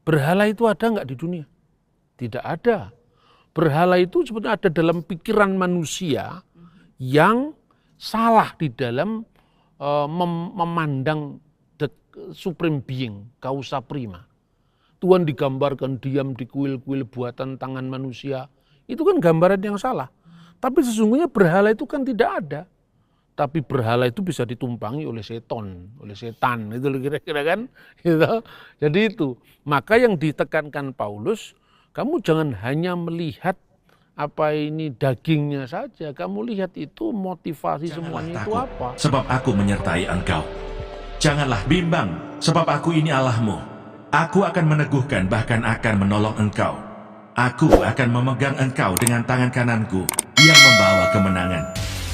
Berhala itu ada nggak di dunia? Tidak ada. Berhala itu sebetulnya ada dalam pikiran manusia yang salah di dalam memandang the supreme being, causa prima. Tuhan digambarkan diam di kuil-kuil buatan tangan manusia. Itu kan gambaran yang salah. Tapi sesungguhnya berhala itu kan tidak ada. Tapi berhala itu bisa ditumpangi oleh setan, itu kira-kira kan. Gitu. Jadi itu, maka yang ditekankan Paulus, kamu jangan hanya melihat apa ini dagingnya saja, kamu lihat itu motivasi semuanya itu apa. Sebab aku menyertai engkau. Janganlah bimbang, sebab aku ini Allahmu. Aku akan meneguhkan, bahkan akan menolong engkau. Aku akan memegang engkau dengan tangan kananku yang membawa kemenangan.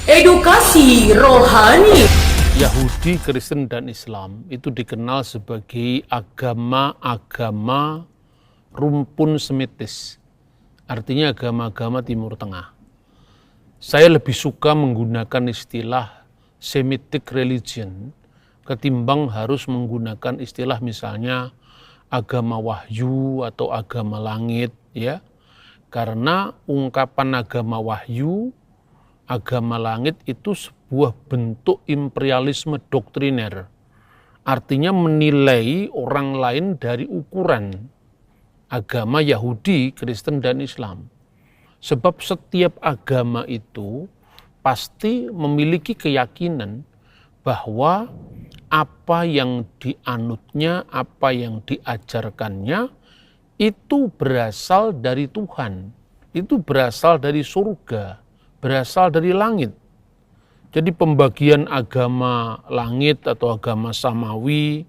Edukasi rohani. Yahudi, Kristen, dan Islam itu dikenal sebagai agama-agama rumpun semitis. Artinya agama-agama Timur Tengah. Saya lebih suka menggunakan istilah Semitic religion ketimbang harus menggunakan istilah misalnya agama wahyu atau agama langit, ya. Karena ungkapan agama wahyu, agama langit itu sebuah bentuk imperialisme doktriner. Artinya menilai orang lain dari ukuran agama Yahudi, Kristen, dan Islam. Sebab setiap agama itu pasti memiliki keyakinan bahwa apa yang dianutnya, apa yang diajarkannya, itu berasal dari Tuhan. Itu berasal dari surga, berasal dari langit. Jadi pembagian agama langit atau agama samawi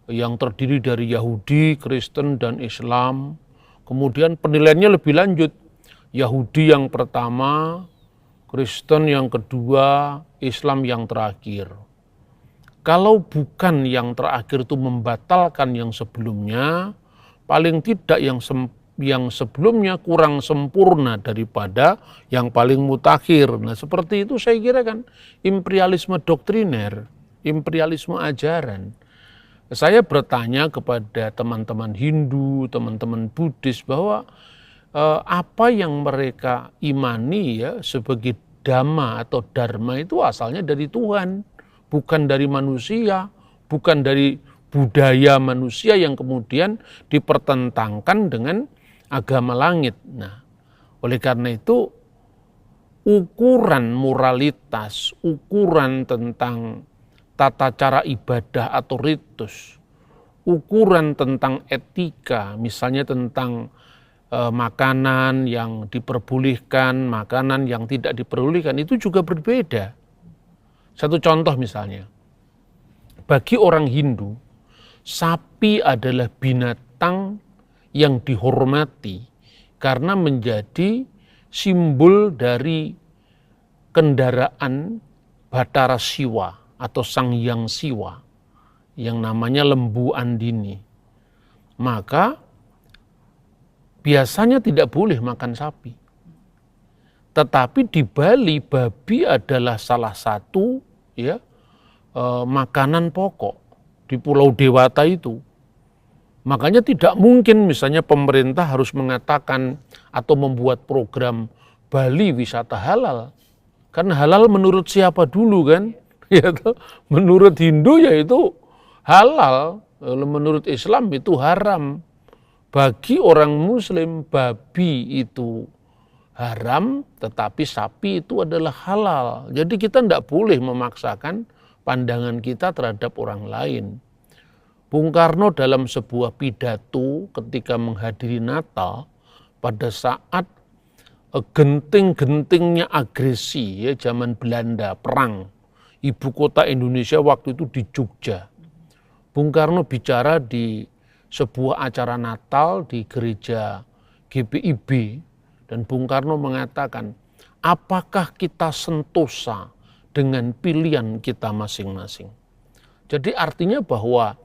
yang terdiri dari Yahudi, Kristen, dan Islam. Kemudian penilaiannya lebih lanjut. Yahudi yang pertama, Kristen yang kedua, Islam yang terakhir. Kalau bukan yang terakhir itu membatalkan yang sebelumnya, paling tidak yang sebelumnya kurang sempurna daripada yang paling mutakhir. Nah seperti itu saya kira kan imperialisme doktriner, imperialisme ajaran. Saya bertanya kepada teman-teman Hindu, teman-teman Buddhis bahwa apa yang mereka imani ya sebagai dhamma atau dharma itu asalnya dari Tuhan, bukan dari manusia, bukan dari budaya manusia yang kemudian dipertentangkan dengan agama langit. Nah, oleh karena itu ukuran moralitas, ukuran tentang tata cara ibadah atau ritus, ukuran tentang etika, misalnya tentang makanan yang diperbolehkan, makanan yang tidak diperbolehkan, itu juga berbeda. Satu contoh misalnya, bagi orang Hindu, sapi adalah binatang yang dihormati karena menjadi simbol dari kendaraan Batara Siwa atau Sang Hyang Siwa yang namanya Lembu Andini. Maka biasanya tidak boleh makan sapi. Tetapi di Bali babi adalah salah satu ya makanan pokok di Pulau Dewata itu. Makanya tidak mungkin misalnya pemerintah harus mengatakan atau membuat program Bali wisata halal. Karena halal menurut siapa dulu kan? Ya, menurut Hindu yaitu halal, menurut Islam itu haram. Bagi orang Muslim babi itu haram, tetapi sapi itu adalah halal. Jadi kita tidak boleh memaksakan pandangan kita terhadap orang lain. Bung Karno dalam sebuah pidato ketika menghadiri Natal, pada saat genting-gentingnya agresi ya zaman Belanda, perang, ibu kota Indonesia waktu itu di Jogja. Bung Karno bicara di sebuah acara Natal di gereja GPIB, dan Bung Karno mengatakan, apakah kita sentosa dengan pilihan kita masing-masing? Jadi artinya bahwa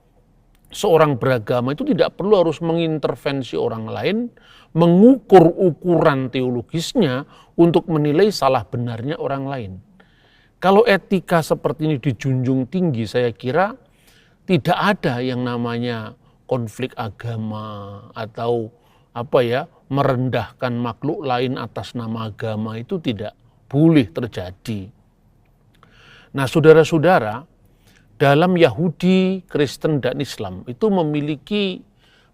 seorang beragama itu tidak perlu harus mengintervensi orang lain, mengukur ukuran teologisnya untuk menilai salah benarnya orang lain. Kalau etika seperti ini dijunjung tinggi, saya kira tidak ada yang namanya konflik agama atau merendahkan makhluk lain atas nama agama itu tidak boleh terjadi. Nah, saudara-saudara, dalam Yahudi, Kristen, dan Islam itu memiliki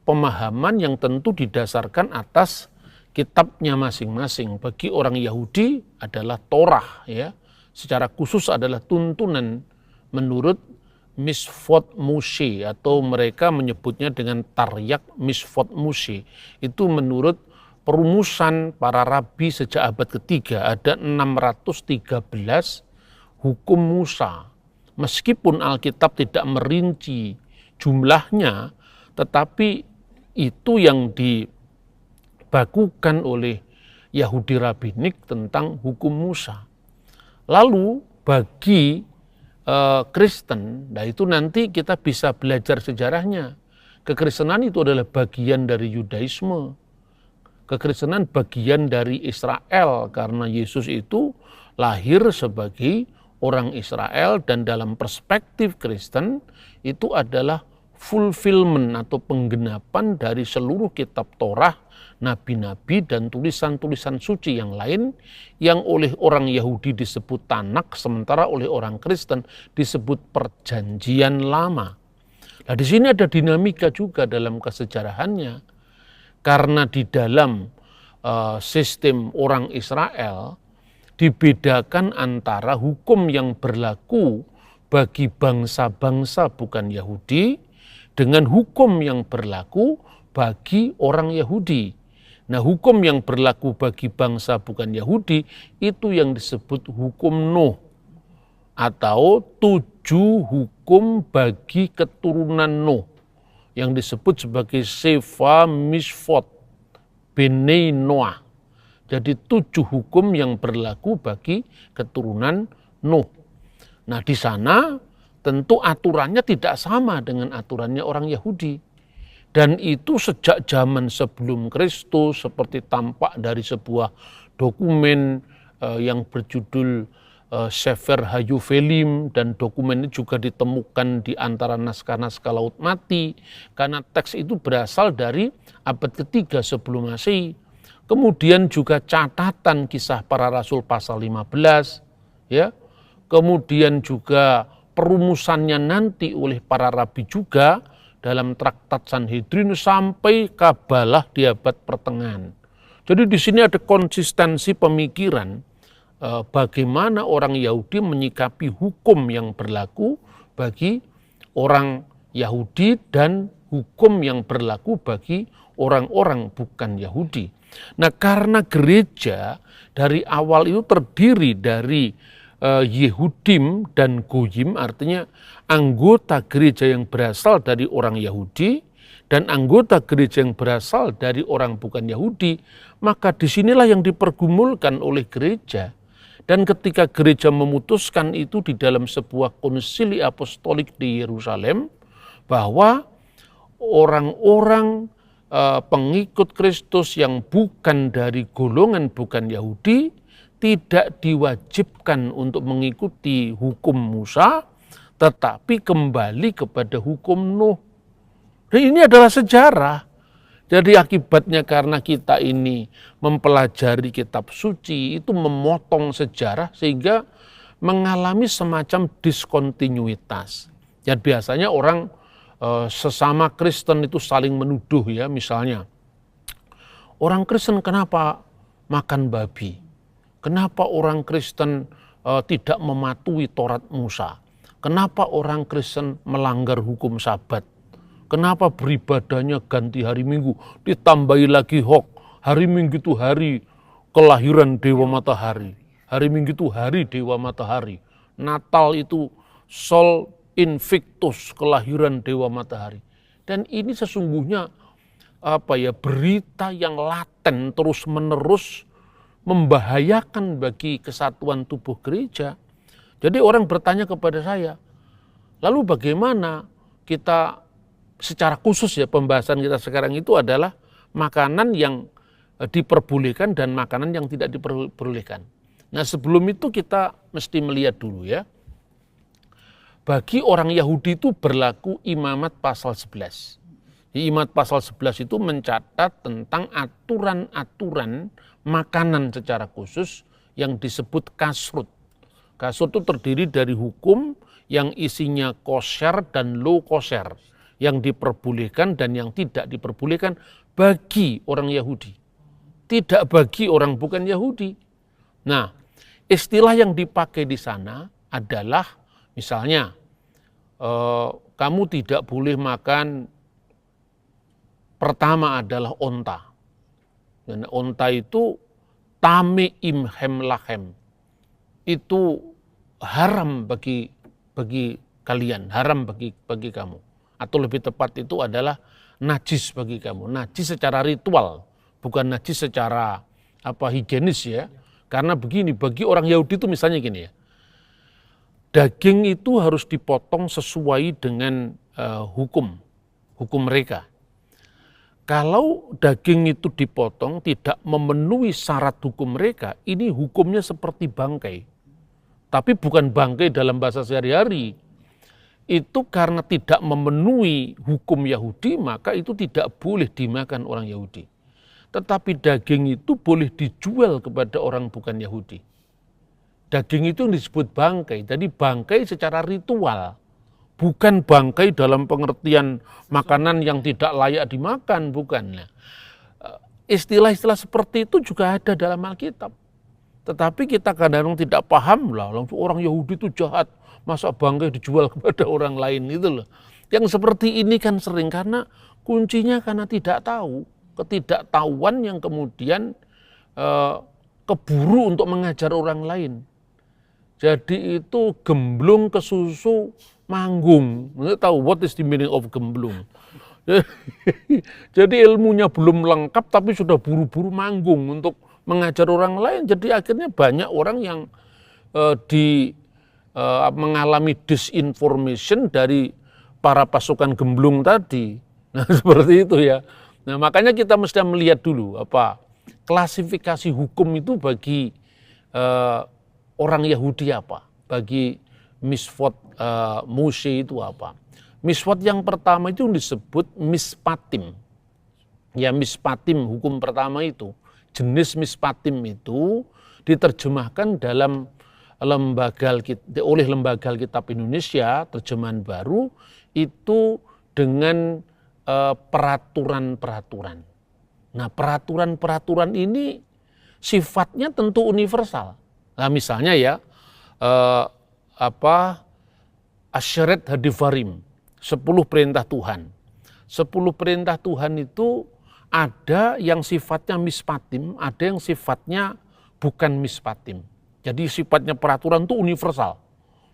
pemahaman yang tentu didasarkan atas kitabnya masing-masing. Bagi orang Yahudi adalah Torah, ya, secara khusus adalah tuntunan menurut Misvot Moshe, atau mereka menyebutnya dengan Taryak Misvot Moshe. Itu menurut perumusan para rabi sejak abad ketiga, ada 613 hukum Musa. Meskipun Alkitab tidak merinci jumlahnya, tetapi itu yang dibakukan oleh Yahudi Rabbinik tentang hukum Musa. Lalu bagi Kristen, nah itu nanti kita bisa belajar sejarahnya. Kekristenan itu adalah bagian dari Yudaisme. Kekristenan bagian dari Israel, karena Yesus itu lahir sebagai orang Israel, dan dalam perspektif Kristen itu adalah fulfillment atau penggenapan dari seluruh kitab Torah, nabi-nabi, dan tulisan-tulisan suci yang lain yang oleh orang Yahudi disebut Tanak, sementara oleh orang Kristen disebut Perjanjian Lama. Nah, di sini ada dinamika juga dalam kesejarahannya, karena di dalam sistem orang Israel dibedakan antara hukum yang berlaku bagi bangsa-bangsa bukan Yahudi dengan hukum yang berlaku bagi orang Yahudi. Nah, hukum yang berlaku bagi bangsa bukan Yahudi itu yang disebut hukum Nuh, atau 7 hukum bagi keturunan Nuh, yang disebut sebagai Sefa Misvot Bnei Noah. Jadi 7 hukum yang berlaku bagi keturunan Nuh. Nah, di sana tentu aturannya tidak sama dengan aturannya orang Yahudi. Dan itu sejak zaman sebelum Kristus, seperti tampak dari sebuah dokumen yang berjudul Sefer Hayufelim, dan dokumen ini juga ditemukan di antara naskah-naskah Laut Mati, karena teks itu berasal dari abad ketiga sebelum Masehi. Kemudian juga catatan Kisah Para Rasul pasal 15, ya. Kemudian juga perumusannya nanti oleh para rabi juga dalam traktat Sanhedrin sampai Kabalah di abad pertengahan. Jadi di sini ada konsistensi pemikiran bagaimana orang Yahudi menyikapi hukum yang berlaku bagi orang Yahudi dan hukum yang berlaku bagi orang-orang bukan Yahudi. Nah, karena gereja dari awal itu terdiri dari Yehudim dan Goyim, artinya anggota gereja yang berasal dari orang Yahudi dan anggota gereja yang berasal dari orang bukan Yahudi, maka disinilah yang dipergumulkan oleh gereja. Dan ketika gereja memutuskan itu di dalam sebuah konsili apostolik di Yerusalem, bahwa orang-orang pengikut Kristus yang bukan dari golongan bukan Yahudi tidak diwajibkan untuk mengikuti hukum Musa, tetapi kembali kepada hukum Nuh. Dan ini adalah sejarah. Jadi akibatnya karena kita ini mempelajari kitab suci, itu memotong sejarah sehingga mengalami semacam diskontinuitas. Dan biasanya orang sesama Kristen itu saling menuduh, ya, misalnya orang Kristen kenapa makan babi? Kenapa orang Kristen tidak mematuhi Taurat Musa? Kenapa orang Kristen melanggar hukum Sabat? Kenapa beribadahnya ganti hari Minggu? Ditambahi lagi hari Minggu itu hari kelahiran Dewa Matahari. Hari Minggu itu hari Dewa Matahari. Natal itu Sol Invictus, kelahiran Dewa Matahari. Dan ini sesungguhnya berita yang laten terus-menerus membahayakan bagi kesatuan tubuh gereja. Jadi orang bertanya kepada saya, lalu bagaimana kita secara khusus, ya, pembahasan kita sekarang itu adalah makanan yang diperbolehkan dan makanan yang tidak diperbolehkan. Nah, sebelum itu kita mesti melihat dulu, ya. Bagi orang Yahudi itu berlaku Imamat pasal 11. Imat pasal 11 itu mencatat tentang aturan-aturan makanan secara khusus yang disebut kasrut. Kasrut itu terdiri dari hukum yang isinya kosher dan low kosher, yang diperbolehkan dan yang tidak diperbolehkan bagi orang Yahudi, tidak bagi orang bukan Yahudi. Nah, istilah yang dipakai di sana adalah misalnya kamu tidak boleh makan, pertama adalah onta. Dan onta itu tame imhem lahem. Itu haram bagi kalian, haram bagi kamu. Atau lebih tepat itu adalah najis bagi kamu. Najis secara ritual, bukan najis secara higienis ya. Karena begini, bagi orang Yahudi itu misalnya gini ya. Daging itu harus dipotong sesuai dengan hukum mereka. Kalau daging itu dipotong tidak memenuhi syarat hukum mereka, ini hukumnya seperti bangkai. Tapi bukan bangkai dalam bahasa sehari-hari. Itu karena tidak memenuhi hukum Yahudi, maka itu tidak boleh dimakan orang Yahudi. Tetapi daging itu boleh dijual kepada orang bukan Yahudi. Daging itu disebut bangkai, jadi bangkai secara ritual. Bukan bangkai dalam pengertian makanan yang tidak layak dimakan, bukan. Istilah-istilah seperti itu juga ada dalam Alkitab. Tetapi kita kadang-kadang tidak paham lah, orang Yahudi itu jahat, masa bangkai dijual kepada orang lain gitu loh. Yang seperti ini kan sering karena kuncinya karena tidak tahu, ketidaktahuan yang kemudian keburu untuk mengajar orang lain. Jadi itu gemblung ke susu manggung. Nggak tahu what is the meaning of gemblung. Jadi ilmunya belum lengkap tapi sudah buru-buru manggung untuk mengajar orang lain. Jadi akhirnya banyak orang yang mengalami disinformation dari para pasukan gemblung tadi. Nah seperti itu ya. Nah makanya kita mesti melihat dulu klasifikasi hukum itu bagi orang Yahudi apa, bagi misfot Moshe itu apa. Misfot yang pertama itu disebut mispatim. Ya mispatim hukum pertama itu. Jenis mispatim itu diterjemahkan dalam oleh Lembaga Alkitab Indonesia, terjemahan baru, itu dengan peraturan-peraturan. Nah peraturan-peraturan ini sifatnya tentu universal. Nah misalnya ya, Asyarat Hadivarim, 10 perintah Tuhan. 10 perintah Tuhan itu ada yang sifatnya mispatim, ada yang sifatnya bukan mispatim. Jadi sifatnya peraturan itu universal.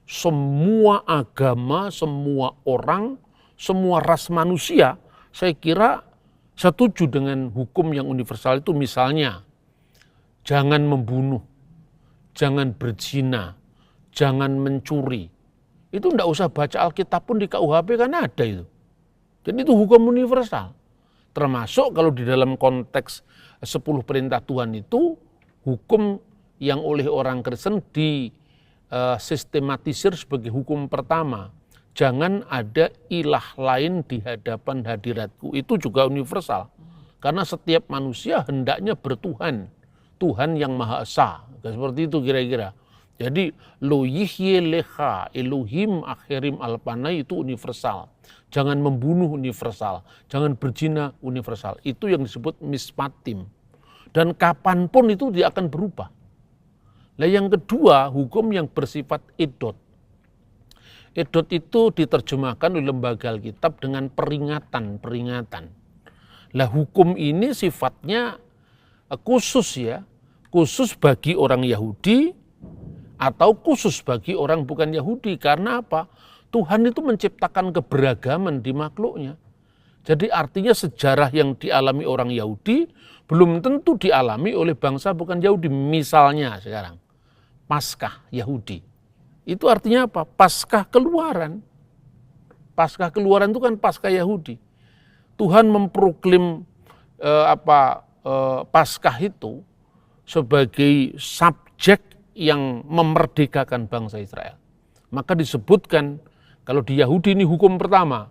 Semua agama, semua orang, semua ras manusia, saya kira setuju dengan hukum yang universal itu. Misalnya, jangan membunuh, jangan berzina, jangan mencuri. Itu enggak usah baca Alkitab pun di KUHP kan ada itu. Jadi itu hukum universal. Termasuk kalau di dalam konteks 10 perintah Tuhan itu, hukum yang oleh orang Kristen disistematisir sebagai hukum pertama. Jangan ada ilah lain di hadapan hadiratku. Itu juga universal. Karena setiap manusia hendaknya bertuhan. Tuhan yang Maha Esa. Seperti itu kira-kira. Jadi lo yihye lecha Elohim akhirim alpanai itu universal. Jangan membunuh universal. Jangan berzina universal. Itu yang disebut mispatim. Dan kapanpun itu dia akan berubah. Nah yang kedua, hukum yang bersifat edot. Edot itu diterjemahkan oleh Lembaga Alkitab dengan peringatan-peringatan. Nah hukum ini sifatnya khusus ya. Khusus bagi orang Yahudi atau khusus bagi orang bukan Yahudi. Karena apa? Tuhan itu menciptakan keberagaman di makhluknya. Jadi artinya sejarah yang dialami orang Yahudi belum tentu dialami oleh bangsa bukan Yahudi. Misalnya sekarang, Paskah Yahudi. Itu artinya apa? Paskah keluaran. Paskah keluaran itu kan Paskah Yahudi. Tuhan memproklim Paskah itu sebagai subjek yang memerdekakan bangsa Israel. Maka disebutkan kalau di Yahudi ini hukum pertama,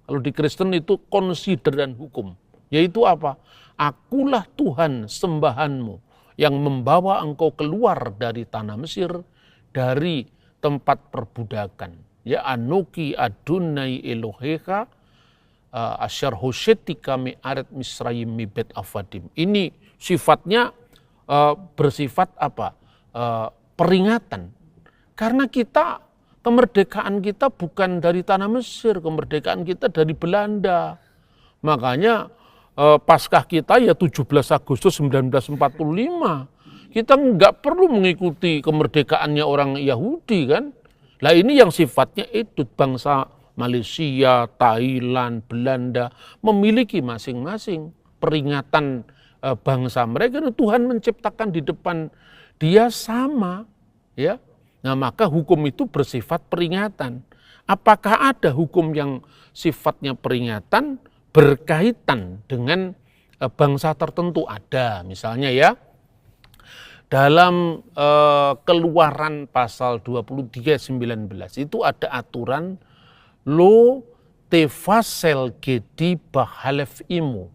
Kalau di Kristen itu consider dan hukum. Yaitu apa? Akulah Tuhan sembahanmu yang membawa engkau keluar dari tanah Mesir, dari tempat perbudakan. Ya Anoki Adonai Elohecha asyar hosyetika mi'aret misrayim mibet avadim. Ini sifatnya bersifat apa? Peringatan. Karena kemerdekaan kita bukan dari tanah Mesir, kemerdekaan kita dari Belanda. Makanya Paskah kita ya 17 Agustus 1945. Kita nggak perlu mengikuti kemerdekaannya orang Yahudi kan. Nah ini yang sifatnya itu bangsa Malaysia, Thailand, Belanda memiliki masing-masing peringatan bangsa mereka. Tuhan menciptakan di depan dia sama, ya. Nah maka hukum itu bersifat peringatan. Apakah ada hukum yang sifatnya peringatan berkaitan dengan bangsa tertentu? Ada, misalnya ya dalam Keluaran pasal 23:19 itu ada aturan lo tefasel gedi bahalef imu.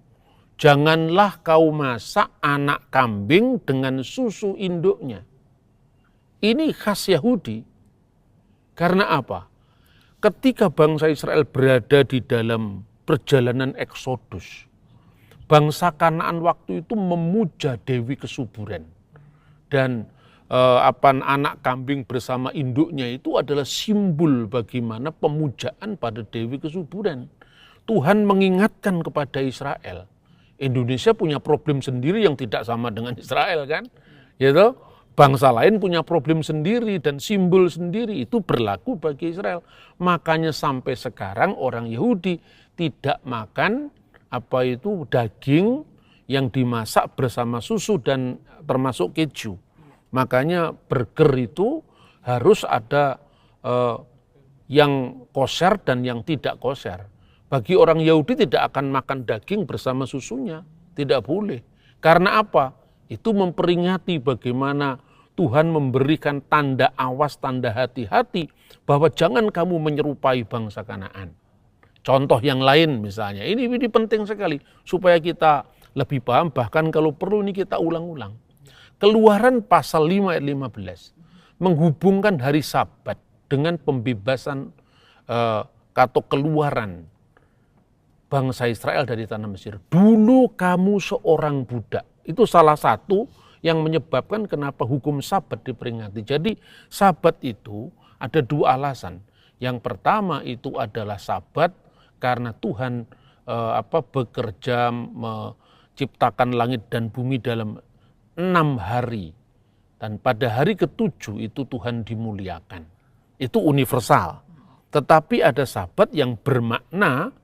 Janganlah kau masak anak kambing dengan susu induknya. Ini khas Yahudi. Karena apa? Ketika bangsa Israel berada di dalam perjalanan Eksodus, bangsa Kanaan waktu itu memuja Dewi Kesuburan. Dan anak kambing bersama induknya itu adalah simbol bagaimana pemujaan pada Dewi Kesuburan. Tuhan mengingatkan kepada Israel, Indonesia punya problem sendiri yang tidak sama dengan Israel kan, gitu. Bangsa lain punya problem sendiri dan simbol sendiri, itu berlaku bagi Israel. Makanya sampai sekarang orang Yahudi tidak makan daging yang dimasak bersama susu dan termasuk keju. Makanya burger itu harus ada yang kosher dan yang tidak kosher. Bagi orang Yahudi tidak akan makan daging bersama susunya, tidak boleh. Karena apa? Itu memperingati bagaimana Tuhan memberikan tanda awas, tanda hati-hati bahwa jangan kamu menyerupai bangsa Kanaan. Contoh yang lain misalnya, ini penting sekali supaya kita lebih paham, bahkan kalau perlu ini kita ulang-ulang. Keluaran pasal 5 ayat 15 menghubungkan hari Sabat dengan pembebasan atau keluaran bangsa Israel dari tanah Mesir. Dulu kamu seorang budak. Itu salah satu yang menyebabkan kenapa hukum Sabat diperingati. Jadi Sabat itu ada dua alasan. Yang pertama itu adalah Sabat karena Tuhan bekerja menciptakan langit dan bumi dalam 6 hari. Dan pada hari ke-7 itu Tuhan dimuliakan. Itu universal. Tetapi ada Sabat yang bermakna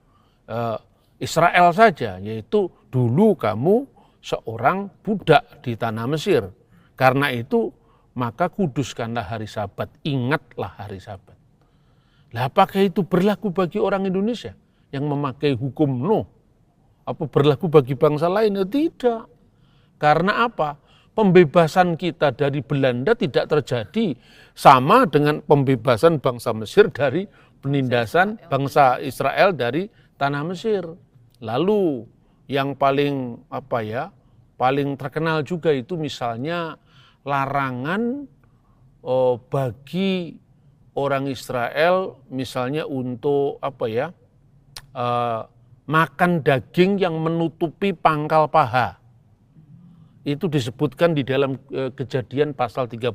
Israel saja, yaitu dulu kamu seorang budak di tanah Mesir. Karena itu maka kuduskanlah hari Sabat, ingatlah hari Sabat. Lah apakah itu berlaku bagi orang Indonesia yang memakai hukum Nuh? Apa berlaku bagi bangsa lain? Ya, tidak. Karena apa? Pembebasan kita dari Belanda tidak terjadi sama dengan pembebasan bangsa Mesir dari penindasan bangsa Israel dari tanah Mesir. Lalu yang paling paling terkenal juga itu misalnya larangan bagi orang Israel misalnya untuk makan daging yang menutupi pangkal paha. Itu disebutkan di dalam Kejadian pasal 32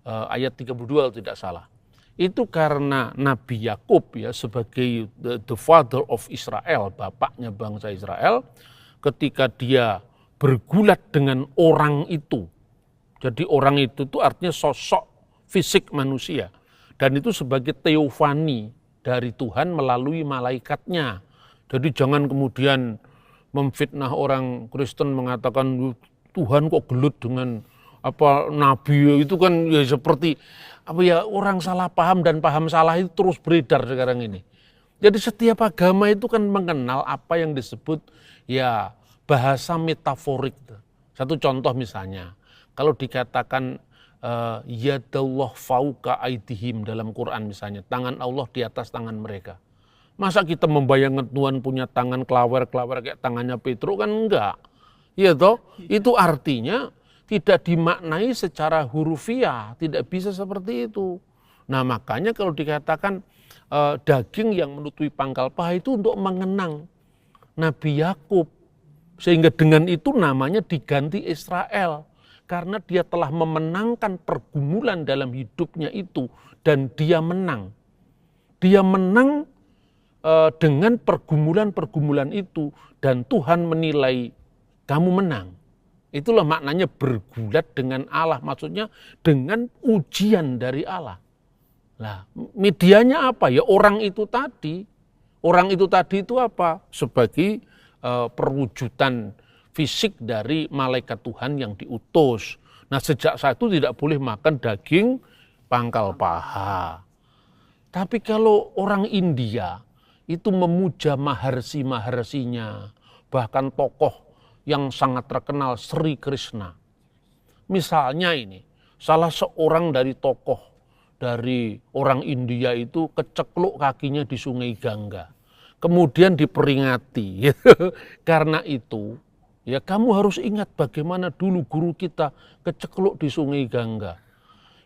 ayat 32 kalau tidak salah. Itu karena Nabi Yakub sebagai the father of Israel, bapaknya bangsa Israel, ketika dia bergulat dengan orang itu. Jadi orang itu tuh artinya sosok fisik manusia. Dan itu sebagai teofani dari Tuhan melalui malaikatnya. Jadi jangan kemudian memfitnah orang Kristen mengatakan Tuhan kok gelut dengan nabi, itu kan ya seperti orang salah paham dan paham salah itu terus beredar sekarang ini. Jadi setiap agama itu kan mengenal apa yang disebut bahasa metaforik. Satu contoh misalnya, kalau dikatakan yadallah fauka aidihim dalam Quran misalnya, tangan Allah di atas tangan mereka. Masa kita membayangkan Tuhan punya tangan kelawer-kelawer kayak tangannya Petrus, kan enggak. Iya toh? Itu artinya tidak dimaknai secara hurufiah, tidak bisa seperti itu. Nah makanya kalau dikatakan daging yang menutupi pangkal paha itu untuk mengenang Nabi Yakub. Sehingga dengan itu namanya diganti Israel. Karena dia telah memenangkan pergumulan dalam hidupnya itu. Dan dia menang. Dia menang dengan pergumulan-pergumulan itu, dan Tuhan menilai kamu menang. Itulah maknanya bergulat dengan Allah, maksudnya dengan ujian dari Allah. Nah, medianya apa ya? Orang itu tadi itu apa? Sebagai perwujudan fisik dari malaikat Tuhan yang diutus. Nah, sejak saat itu tidak boleh makan daging pangkal paha. Tapi kalau orang India itu memuja maharsi-maharsinya, bahkan tokoh yang sangat terkenal Sri Krishna. Misalnya ini, salah seorang dari tokoh dari orang India itu kecekluk kakinya di Sungai Gangga. Kemudian diperingati. Karena itu, ya kamu harus ingat bagaimana dulu guru kita kecekluk di Sungai Gangga.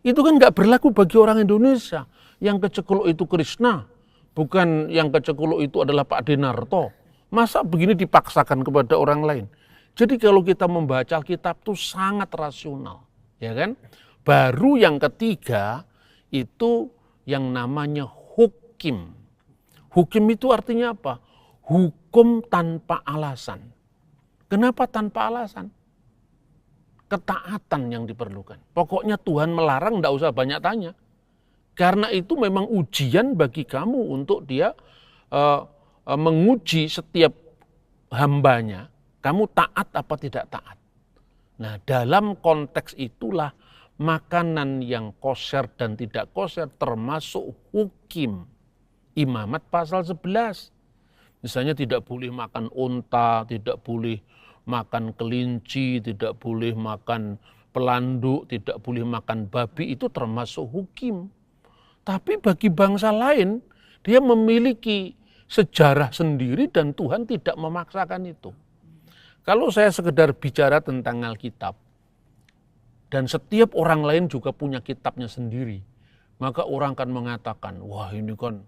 Itu kan nggak berlaku bagi orang Indonesia. Yang kecekluk itu Krishna. Bukan yang kecekluk itu adalah Pak Denarto. Masa begini dipaksakan kepada orang lain? Jadi kalau kita membaca Alkitab itu sangat rasional, ya kan? Baru yang ketiga itu yang namanya hukim. Hukim itu artinya apa? Hukum tanpa alasan. Kenapa tanpa alasan? Ketaatan yang diperlukan. Pokoknya Tuhan melarang, enggak usah banyak tanya. Karena itu memang ujian bagi kamu untuk dia menguji setiap hambanya. Kamu taat apa tidak taat. Nah dalam konteks itulah makanan yang kosher dan tidak kosher termasuk hukim. Imamat pasal 11. Misalnya tidak boleh makan unta, tidak boleh makan kelinci, tidak boleh makan pelanduk, tidak boleh makan babi, itu termasuk hukim. Tapi bagi bangsa lain, dia memiliki sejarah sendiri dan Tuhan tidak memaksakan itu. Kalau saya sekedar bicara tentang Alkitab, dan setiap orang lain juga punya kitabnya sendiri, maka orang akan mengatakan, wah ini kan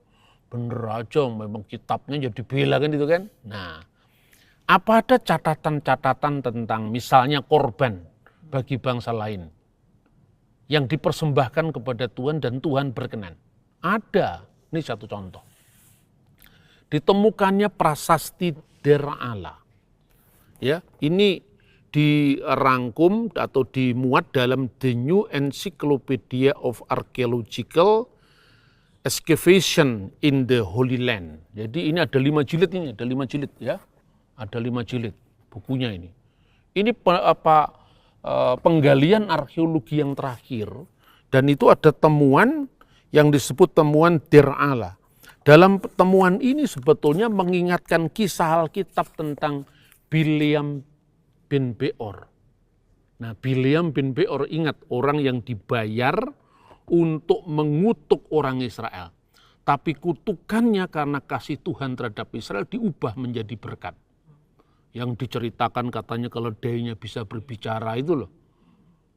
bener aja, memang kitabnya jadi bela kan itu kan. Nah, apa ada catatan-catatan tentang misalnya korban bagi bangsa lain yang dipersembahkan kepada Tuhan dan Tuhan berkenan? Ada. Ini satu contoh. Ditemukannya prasasti Dera'ala. Ya, ini dirangkum atau dimuat dalam The New Encyclopedia of Archaeological Excavation in the Holy Land. Jadi ini ada 5 jilid ini, ada 5 jilid ya. Ada 5 jilid bukunya ini. Ini penggalian arkeologi yang terakhir, dan itu ada temuan yang disebut temuan Dera'ala. Dalam temuan ini sebetulnya mengingatkan kisah Alkitab tentang Bileam bin Beor. Nah, Bileam bin Beor, ingat, orang yang dibayar untuk mengutuk orang Israel. Tapi kutukannya karena kasih Tuhan terhadap Israel diubah menjadi berkat. Yang diceritakan katanya keledainya bisa berbicara itu loh.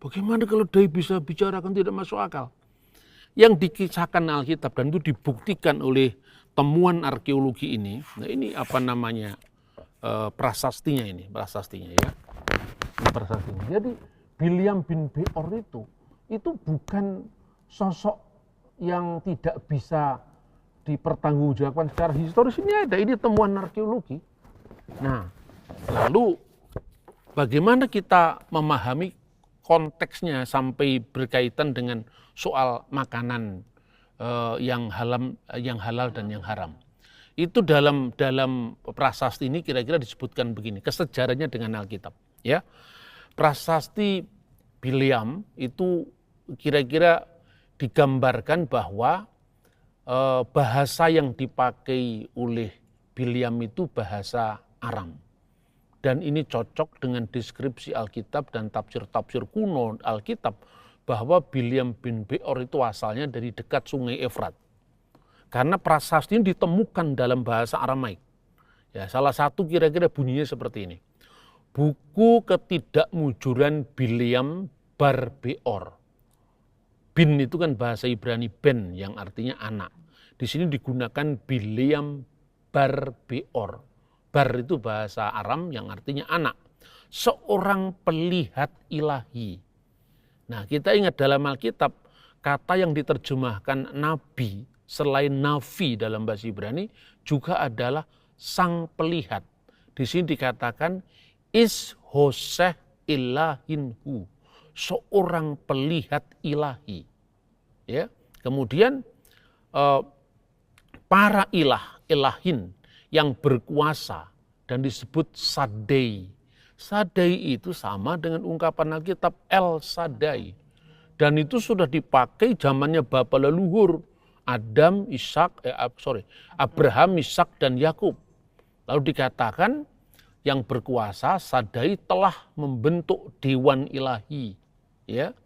Bagaimana keledai bisa bicara, kan tidak masuk akal. Yang dikisahkan Alkitab dan itu dibuktikan oleh temuan arkeologi ini. Nah ini apa namanya prasastinya ini, prasastinya ya. Prasastinya. Jadi Bileam bin Beor itu bukan sosok yang tidak bisa dipertanggungjawabkan secara historis. Ini ada, ini temuan arkeologi. Nah, lalu bagaimana kita memahami konteksnya sampai berkaitan dengan soal makanan yang halal dan yang haram. Itu dalam prasasti ini kira-kira disebutkan begini, kesejarannya dengan Alkitab. Ya, prasasti Bileam itu kira-kira digambarkan bahwa bahasa yang dipakai oleh Bileam itu bahasa Aram. Dan ini cocok dengan deskripsi Alkitab dan tafsir-tafsir kuno Alkitab bahwa Bileam bin Beor itu asalnya dari dekat sungai Efrat. Karena prasasti ini ditemukan dalam bahasa Aramaik. Ya, salah satu kira-kira bunyinya seperti ini. Buku ketidakmujuran Bileam bar Beor. Bin itu kan bahasa Ibrani ben yang artinya anak. Di sini digunakan Bileam bar Beor. Bar itu bahasa Aram yang artinya anak. Seorang pelihat ilahi. Nah, kita ingat dalam Alkitab, kata yang diterjemahkan nabi selain navi dalam bahasa Ibrani juga adalah sang pelihat. Di sini dikatakan is hoseh ilahinhu, seorang pelihat ilahi. Ya, kemudian para ilahin yang berkuasa dan disebut sadai. Sadai itu sama dengan ungkapan Alkitab El Sadai. Dan itu sudah dipakai zamannya bapa leluhur Abraham, Ishak dan Yakub. Lalu dikatakan yang berkuasa Sadai telah membentuk dewan ilahi. Ya.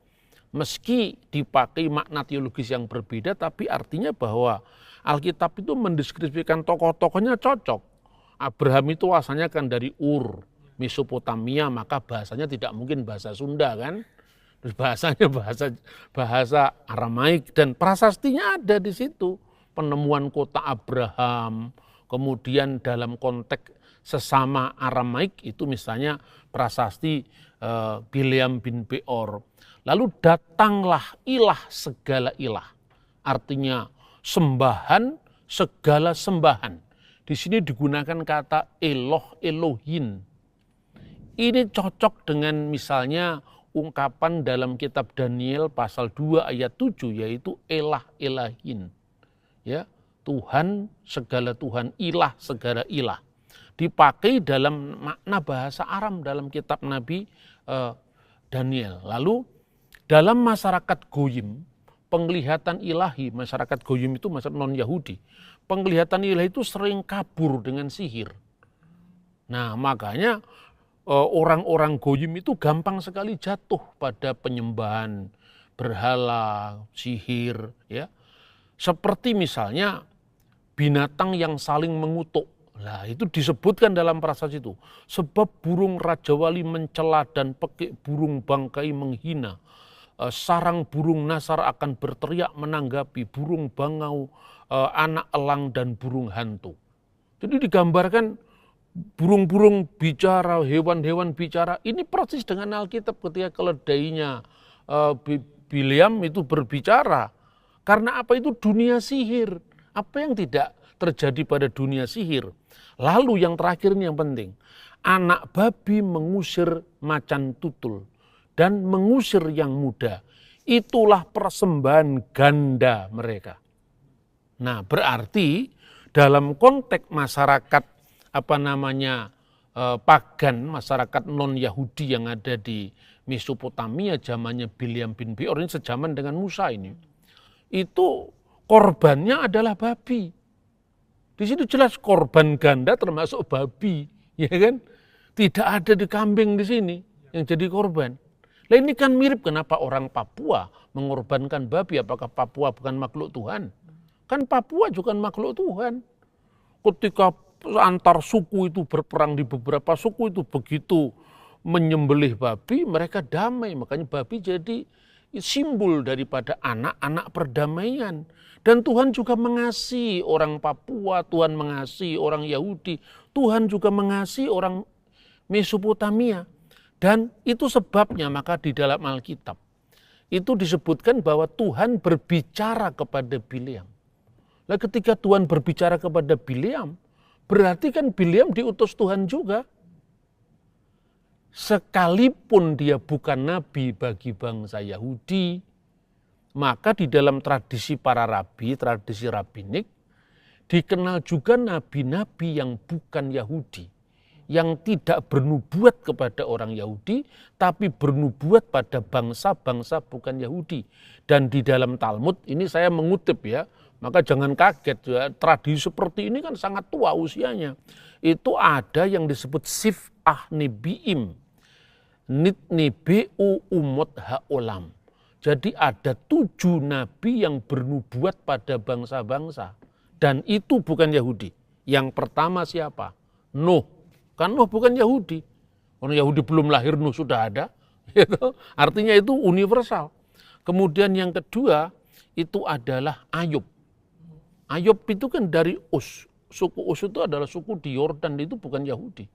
Meski dipakai makna teologis yang berbeda, tapi artinya bahwa Alkitab itu mendeskripsikan tokoh-tokohnya cocok. Abraham itu asalnya kan dari Ur, Mesopotamia, maka bahasanya tidak mungkin bahasa Sunda kan. Terus bahasanya bahasa Aramaik dan prasastinya ada di situ. Penemuan kota Abraham, kemudian dalam konteks sesama Aramaik itu misalnya prasasti Bileam bin Beor. Lalu datanglah ilah segala ilah. Artinya sembahan segala sembahan. Di sini digunakan kata Eloh Elohin. Ini cocok dengan misalnya ungkapan dalam kitab Daniel pasal 2 ayat 7 yaitu Elah Elahin. Ya, Tuhan segala Tuhan, ilah segala ilah. Dipakai dalam makna bahasa Aram dalam kitab Nabi Daniel. Lalu dalam masyarakat Goyim, penglihatan ilahi, masyarakat Goyim itu masyarakat non-Yahudi, penglihatan ilahi itu sering kabur dengan sihir. Nah, makanya orang-orang Goyim itu gampang sekali jatuh pada penyembahan berhala, sihir, ya. Seperti misalnya binatang yang saling mengutuk. Nah, itu disebutkan dalam prasasti itu. Sebab burung Raja Wali mencela dan pekik burung bangkai menghina. Sarang burung nasar akan berteriak menanggapi burung bangau, anak elang dan burung hantu. Jadi digambarkan burung-burung bicara, hewan-hewan bicara. Ini persis dengan Alkitab ketika keledainya Bileam itu berbicara. Karena apa itu dunia sihir. Apa yang tidak terjadi pada dunia sihir. Lalu yang terakhir ini yang penting. Anak babi mengusir macan tutul dan mengusir yang muda. Itulah persembahan ganda mereka. Nah, berarti dalam konteks masyarakat pagan, masyarakat non-Yahudi yang ada di Mesopotamia zamannya Bileam bin Beor ini sejaman dengan Musa ini. Itu korbannya adalah babi. Di situ jelas korban ganda termasuk babi, ya kan? Tidak ada di kambing di sini yang jadi korban. Nah, ini kan mirip kenapa orang Papua mengorbankan babi, apakah Papua bukan makhluk Tuhan? Kan Papua juga makhluk Tuhan. Ketika antar suku itu berperang di beberapa suku itu begitu menyembelih babi, mereka damai. Makanya babi jadi simbol daripada anak-anak perdamaian. Dan Tuhan juga mengasihi orang Papua, Tuhan mengasihi orang Yahudi, Tuhan juga mengasihi orang Mesopotamia. Dan itu sebabnya maka di dalam Alkitab itu disebutkan bahwa Tuhan berbicara kepada Bileam. Nah, ketika Tuhan berbicara kepada Bileam, berarti kan Bileam diutus Tuhan juga. Sekalipun dia bukan nabi bagi bangsa Yahudi, maka di dalam tradisi para rabi, tradisi rabbinik, dikenal juga nabi-nabi yang bukan Yahudi, yang tidak bernubuat kepada orang Yahudi, tapi bernubuat pada bangsa-bangsa bukan Yahudi. Dan di dalam Talmud, ini saya mengutip ya, maka jangan kaget ya, tradisi seperti ini kan sangat tua usianya. Itu ada yang disebut Sif'ah Nebi'im, Nitnebu umot ha'olam. Jadi ada 7 nabi yang bernubuat pada bangsa-bangsa. Dan itu bukan Yahudi. Yang pertama siapa? Nuh. Kan Nuh bukan Yahudi. Orang Yahudi belum lahir, Nuh sudah ada. Artinya itu universal. Kemudian yang kedua itu adalah Ayub. Ayub itu kan dari Us. Suku Us itu adalah suku di Yordan, itu bukan Yahudi.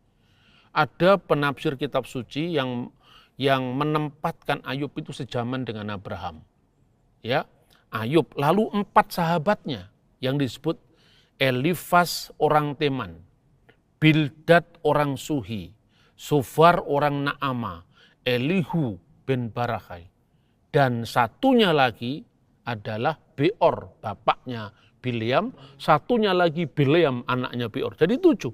Ada penafsir kitab suci yang menempatkan Ayub itu sejaman dengan Abraham. Ya, Ayub. Lalu 4 sahabatnya yang disebut Elifas orang Teman, Bildad orang Suhi, Sofar orang Naama, Elihu bin Barakhai. Dan satunya lagi adalah Beor, bapaknya Bileam, satunya lagi Bileam, anaknya Beor. Jadi 7.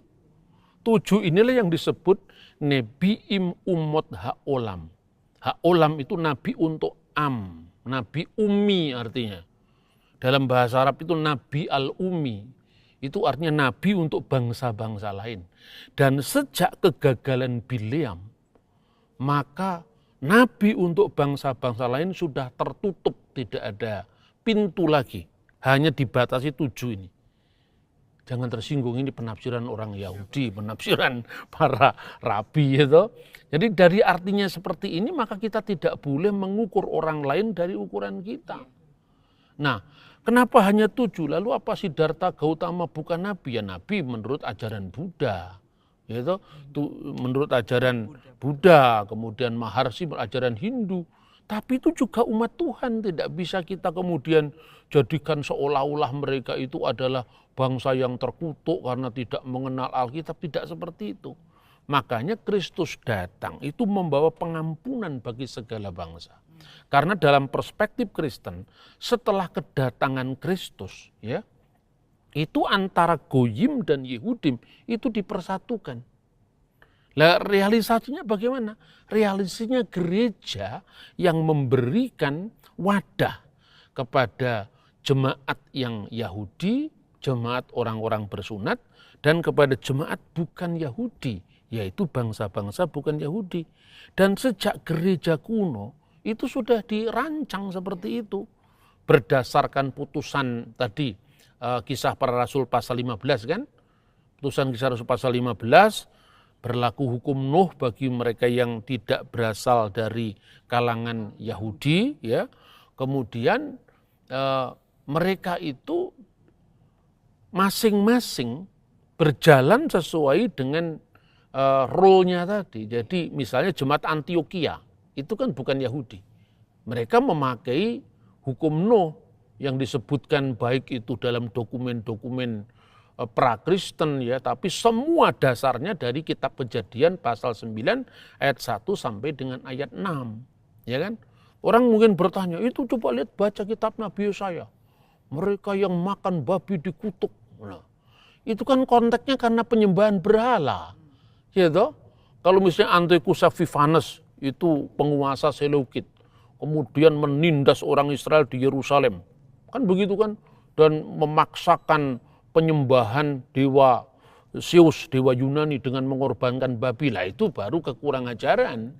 7 inilah yang disebut Nebiim Umot Haolam. Haolam itu nabi untuk Am, nabi Umi artinya. Dalam bahasa Arab itu Nabi Al-Umi, itu artinya nabi untuk bangsa-bangsa lain. Dan sejak kegagalan Bileam, maka nabi untuk bangsa-bangsa lain sudah tertutup, tidak ada pintu lagi, hanya dibatasi 7 ini. Jangan tersinggung, ini penafsiran orang Yahudi, penafsiran para rabi itu. Jadi dari artinya seperti ini, maka kita tidak boleh mengukur orang lain dari ukuran kita. Nah, kenapa hanya 7? Lalu apa Siddhartha Gautama bukan nabi? Ya nabi menurut ajaran Buddha. Yaitu menurut ajaran Buddha, kemudian Maharshi ajaran Hindu. Tapi itu juga umat Tuhan, tidak bisa kita kemudian jadikan seolah-olah mereka itu adalah bangsa yang terkutuk karena tidak mengenal Alkitab, tidak seperti itu. Makanya Kristus datang itu membawa pengampunan bagi segala bangsa. Karena dalam perspektif Kristen, setelah kedatangan Kristus, ya, itu antara Goyim dan Yehudim itu dipersatukan. Lah realisasinya bagaimana? Realisasinya gereja yang memberikan wadah kepada jemaat yang Yahudi, jemaat orang-orang bersunat, dan kepada jemaat bukan Yahudi, yaitu bangsa-bangsa bukan Yahudi. Dan sejak gereja kuno itu sudah dirancang seperti itu. Berdasarkan putusan tadi, Kisah Para Rasul pasal 15 kan? Putusan Kisah Rasul pasal 15, berlaku hukum Nuh bagi mereka yang tidak berasal dari kalangan Yahudi, ya. Kemudian mereka itu masing-masing berjalan sesuai dengan role-nya tadi. Jadi misalnya jemaat Antioquia itu kan bukan Yahudi. Mereka memakai hukum Nuh yang disebutkan baik itu dalam dokumen-dokumen pra-Kristen, ya, tapi semua dasarnya dari kitab Kejadian pasal 9 ayat 1 sampai dengan ayat 6, ya kan? Orang mungkin bertanya, itu coba lihat baca kitab Nabi Yesaya. Mereka yang makan babi dikutuk. Nah, itu kan konteksnya karena penyembahan berhala. Gitu. Kalau misalnya Antiochus Epiphanes itu penguasa Seleukid, kemudian menindas orang Israel di Yerusalem. Kan begitu kan? Dan memaksakan penyembahan dewa Zeus, dewa Yunani dengan mengorbankan babi, lah itu baru kekurang ajaran.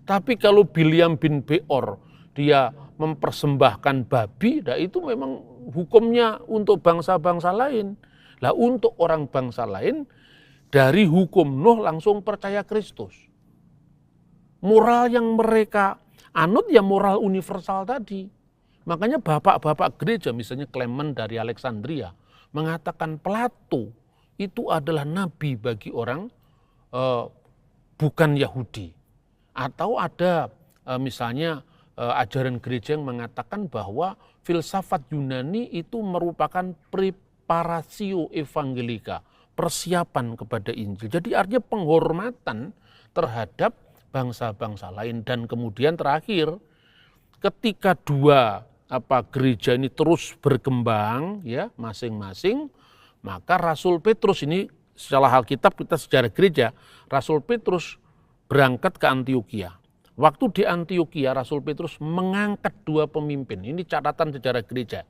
Tapi kalau Bileam bin Beor dia mempersembahkan babi, nah itu memang hukumnya untuk bangsa-bangsa lain. Lah untuk orang bangsa lain, dari hukum Nuh langsung percaya Kristus. Moral yang mereka anut ya moral universal tadi. Makanya bapak-bapak gereja, misalnya Clement dari Alexandria, mengatakan Plato itu adalah nabi bagi orang bukan Yahudi. Atau ada misalnya ajaran gereja yang mengatakan bahwa filsafat Yunani itu merupakan preparatio evangelika, persiapan kepada Injil. Jadi artinya penghormatan terhadap bangsa-bangsa lain. Dan kemudian terakhir, ketika dua gereja ini terus berkembang, ya, masing-masing, maka Rasul Petrus ini secara Alkitab, kita sejarah gereja, Rasul Petrus berangkat ke Antioquia. Waktu di Antioquia, Rasul Petrus mengangkat 2 pemimpin. Ini catatan sejarah gereja,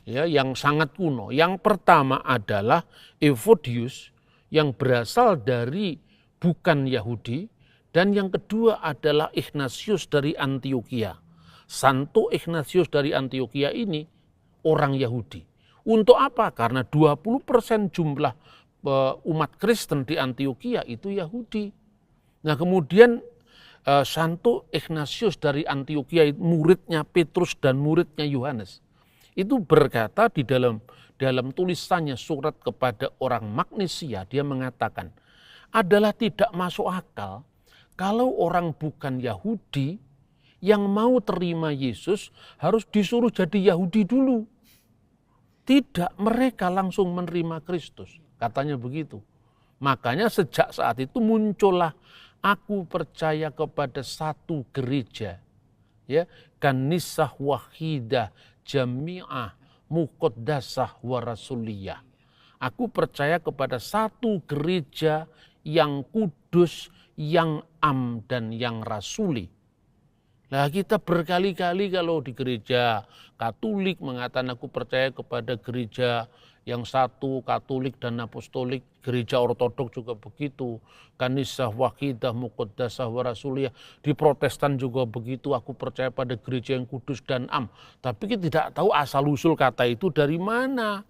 ya, yang sangat kuno. Yang pertama adalah Evodius yang berasal dari bukan Yahudi, dan yang kedua adalah Ignatius dari Antioquia. Santo Ignatius dari Antioquia ini orang Yahudi. Untuk apa? Karena 20% jumlah umat Kristen di Antioquia itu Yahudi. Nah kemudian Santo Ignatius dari Antioquia, muridnya Petrus dan muridnya Yohanes, itu berkata di dalam tulisannya surat kepada orang Magnesia, dia mengatakan, adalah tidak masuk akal kalau orang bukan Yahudi yang mau terima Yesus harus disuruh jadi Yahudi dulu. Tidak, mereka langsung menerima Kristus. Katanya begitu. Makanya sejak saat itu muncullah aku percaya kepada satu gereja. Ya, kanisah wahidah jami'ah muqaddasah wa rasuliyah. Aku percaya kepada satu gereja yang kudus, yang dan yang rasuli. Nah kita berkali-kali kalau di gereja Katolik mengatakan aku percaya kepada gereja yang satu, Katolik dan Apostolik. Gereja Ortodok juga begitu. Kanisah wahidah muqaddasah wa rasuliyah. Di Protestan juga begitu, aku percaya pada gereja yang kudus dan Tapi kita tidak tahu asal-usul kata itu dari mana.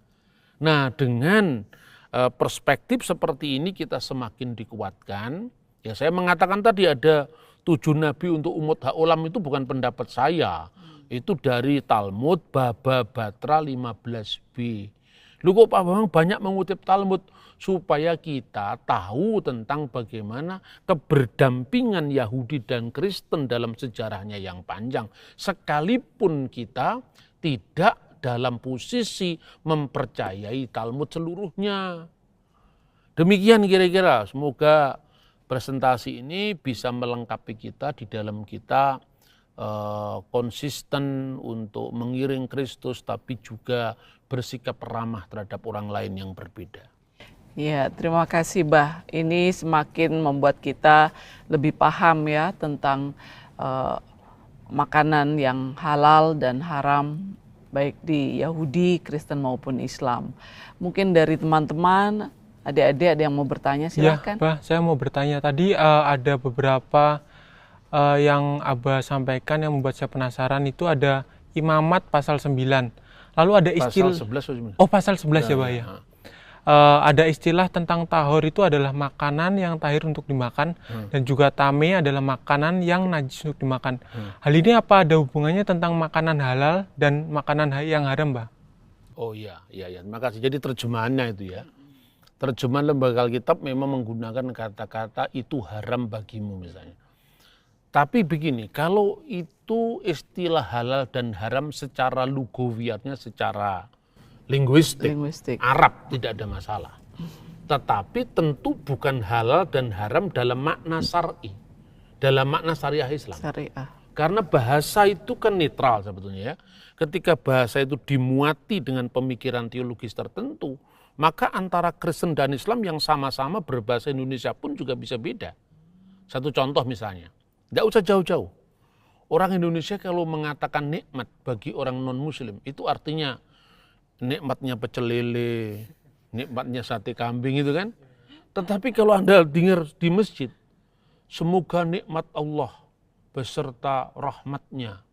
Nah dengan perspektif seperti ini kita semakin dikuatkan. Ya saya mengatakan tadi ada 7 nabi untuk umat haolam itu bukan pendapat saya. Itu dari Talmud Baba Batra 15b. Lu kok Pak Bambang banyak mengutip Talmud supaya kita tahu tentang bagaimana keberdampingan Yahudi dan Kristen dalam sejarahnya yang panjang. Sekalipun kita tidak dalam posisi mempercayai Talmud seluruhnya. Demikian kira-kira, semoga presentasi ini bisa melengkapi kita di dalam kita konsisten untuk mengiring Kristus tapi juga bersikap ramah terhadap orang lain yang berbeda. Ya, terima kasih Bah. Ini semakin membuat kita lebih paham ya tentang makanan yang halal dan haram baik di Yahudi, Kristen maupun Islam. Mungkin dari teman-teman, adik-adik ada yang mau bertanya, silakan. Ya, Bah, saya mau bertanya. Tadi ada beberapa yang Abah sampaikan yang membuat saya penasaran, itu ada Imamat pasal 9. Lalu ada istilah Pasal 11. Oh, pasal 11 ya, Bah ya. Ada istilah tentang tahor itu adalah makanan yang tahir untuk dimakan dan juga tame adalah makanan yang najis untuk dimakan. Hal ini apa ada hubungannya tentang makanan halal dan makanan yang haram, Bah? Oh iya, terima kasih. Jadi terjemahannya itu ya. Terjemahan lembaga Alkitab memang menggunakan kata-kata itu haram bagimu misalnya. Tapi begini, kalau itu istilah halal dan haram secara lugawiatnya, secara linguistik, Arab tidak ada masalah. Tetapi tentu bukan halal dan haram dalam makna syar'i, dalam makna syariah Islam. Syariah. Karena bahasa itu kan netral sebetulnya ya. Ketika bahasa itu dimuati dengan pemikiran teologis tertentu, maka antara Kristen dan Islam yang sama-sama berbahasa Indonesia pun juga bisa beda. Satu contoh misalnya, tidak usah jauh-jauh. Orang Indonesia kalau mengatakan nikmat bagi orang non-muslim, itu artinya nikmatnya pecel lele, nikmatnya sate kambing itu kan. Tetapi kalau Anda dengar di masjid, semoga nikmat Allah beserta rahmatnya.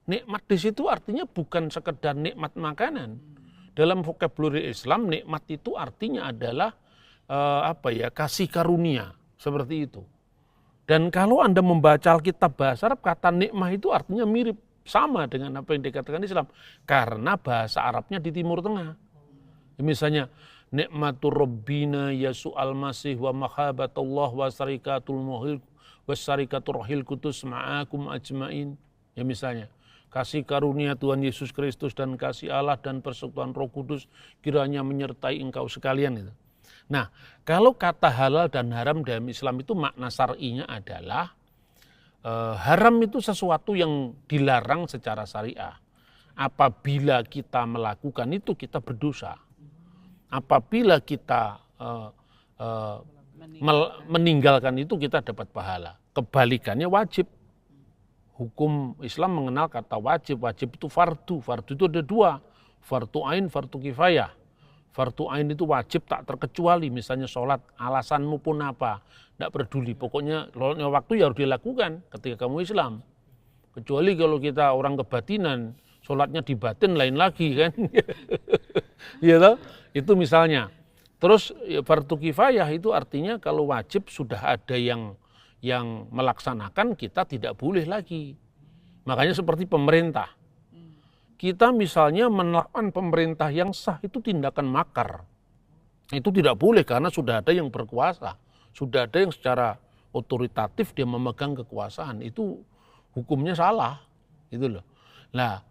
Nikmat di situ artinya bukan sekedar nikmat makanan. Dalam vocabulary Islam, nikmat itu artinya adalah kasih karunia, seperti itu. Dan kalau Anda membaca Alkitab bahasa Arab, kata nikmah itu artinya mirip, sama dengan apa yang dikatakan Islam. Karena bahasa Arabnya di Timur Tengah. Misalnya, nikmatur Rabbina Yasu'al Masih wa mahabatullah wa syarikatul muhil wa syarikatul rohil kutus ma'akum ajmain. Ya misalnya, kasih karunia Tuhan Yesus Kristus dan kasih Allah dan persekutuan Roh Kudus kiranya menyertai engkau sekalian itu. Nah, kalau kata halal dan haram dalam Islam itu makna syar'inya adalah haram itu sesuatu yang dilarang secara syariah. Apabila kita melakukan itu kita berdosa. Apabila kita meninggalkan itu kita dapat pahala. Kebalikannya wajib. Hukum Islam mengenal kata wajib. Wajib itu fardu. Fardu itu ada 2. Fardu ain, fardu kifayah. Fardu ain itu wajib tak terkecuali, misalnya sholat, alasanmu pun apa, tidak peduli, pokoknya waktu ya harus dilakukan ketika kamu Islam. Kecuali kalau kita orang kebatinan, sholatnya di batin lain lagi kan. Ya toh? Itu misalnya. Terus ya, fardu kifayah itu artinya kalau wajib sudah ada yang melaksanakan, kita tidak boleh lagi. Makanya seperti pemerintah. Kita misalnya melakukan pemerintah yang sah itu tindakan makar. Itu tidak boleh karena sudah ada yang berkuasa. Sudah ada yang secara otoritatif dia memegang kekuasaan. Itu hukumnya salah. Gitu loh. Nah,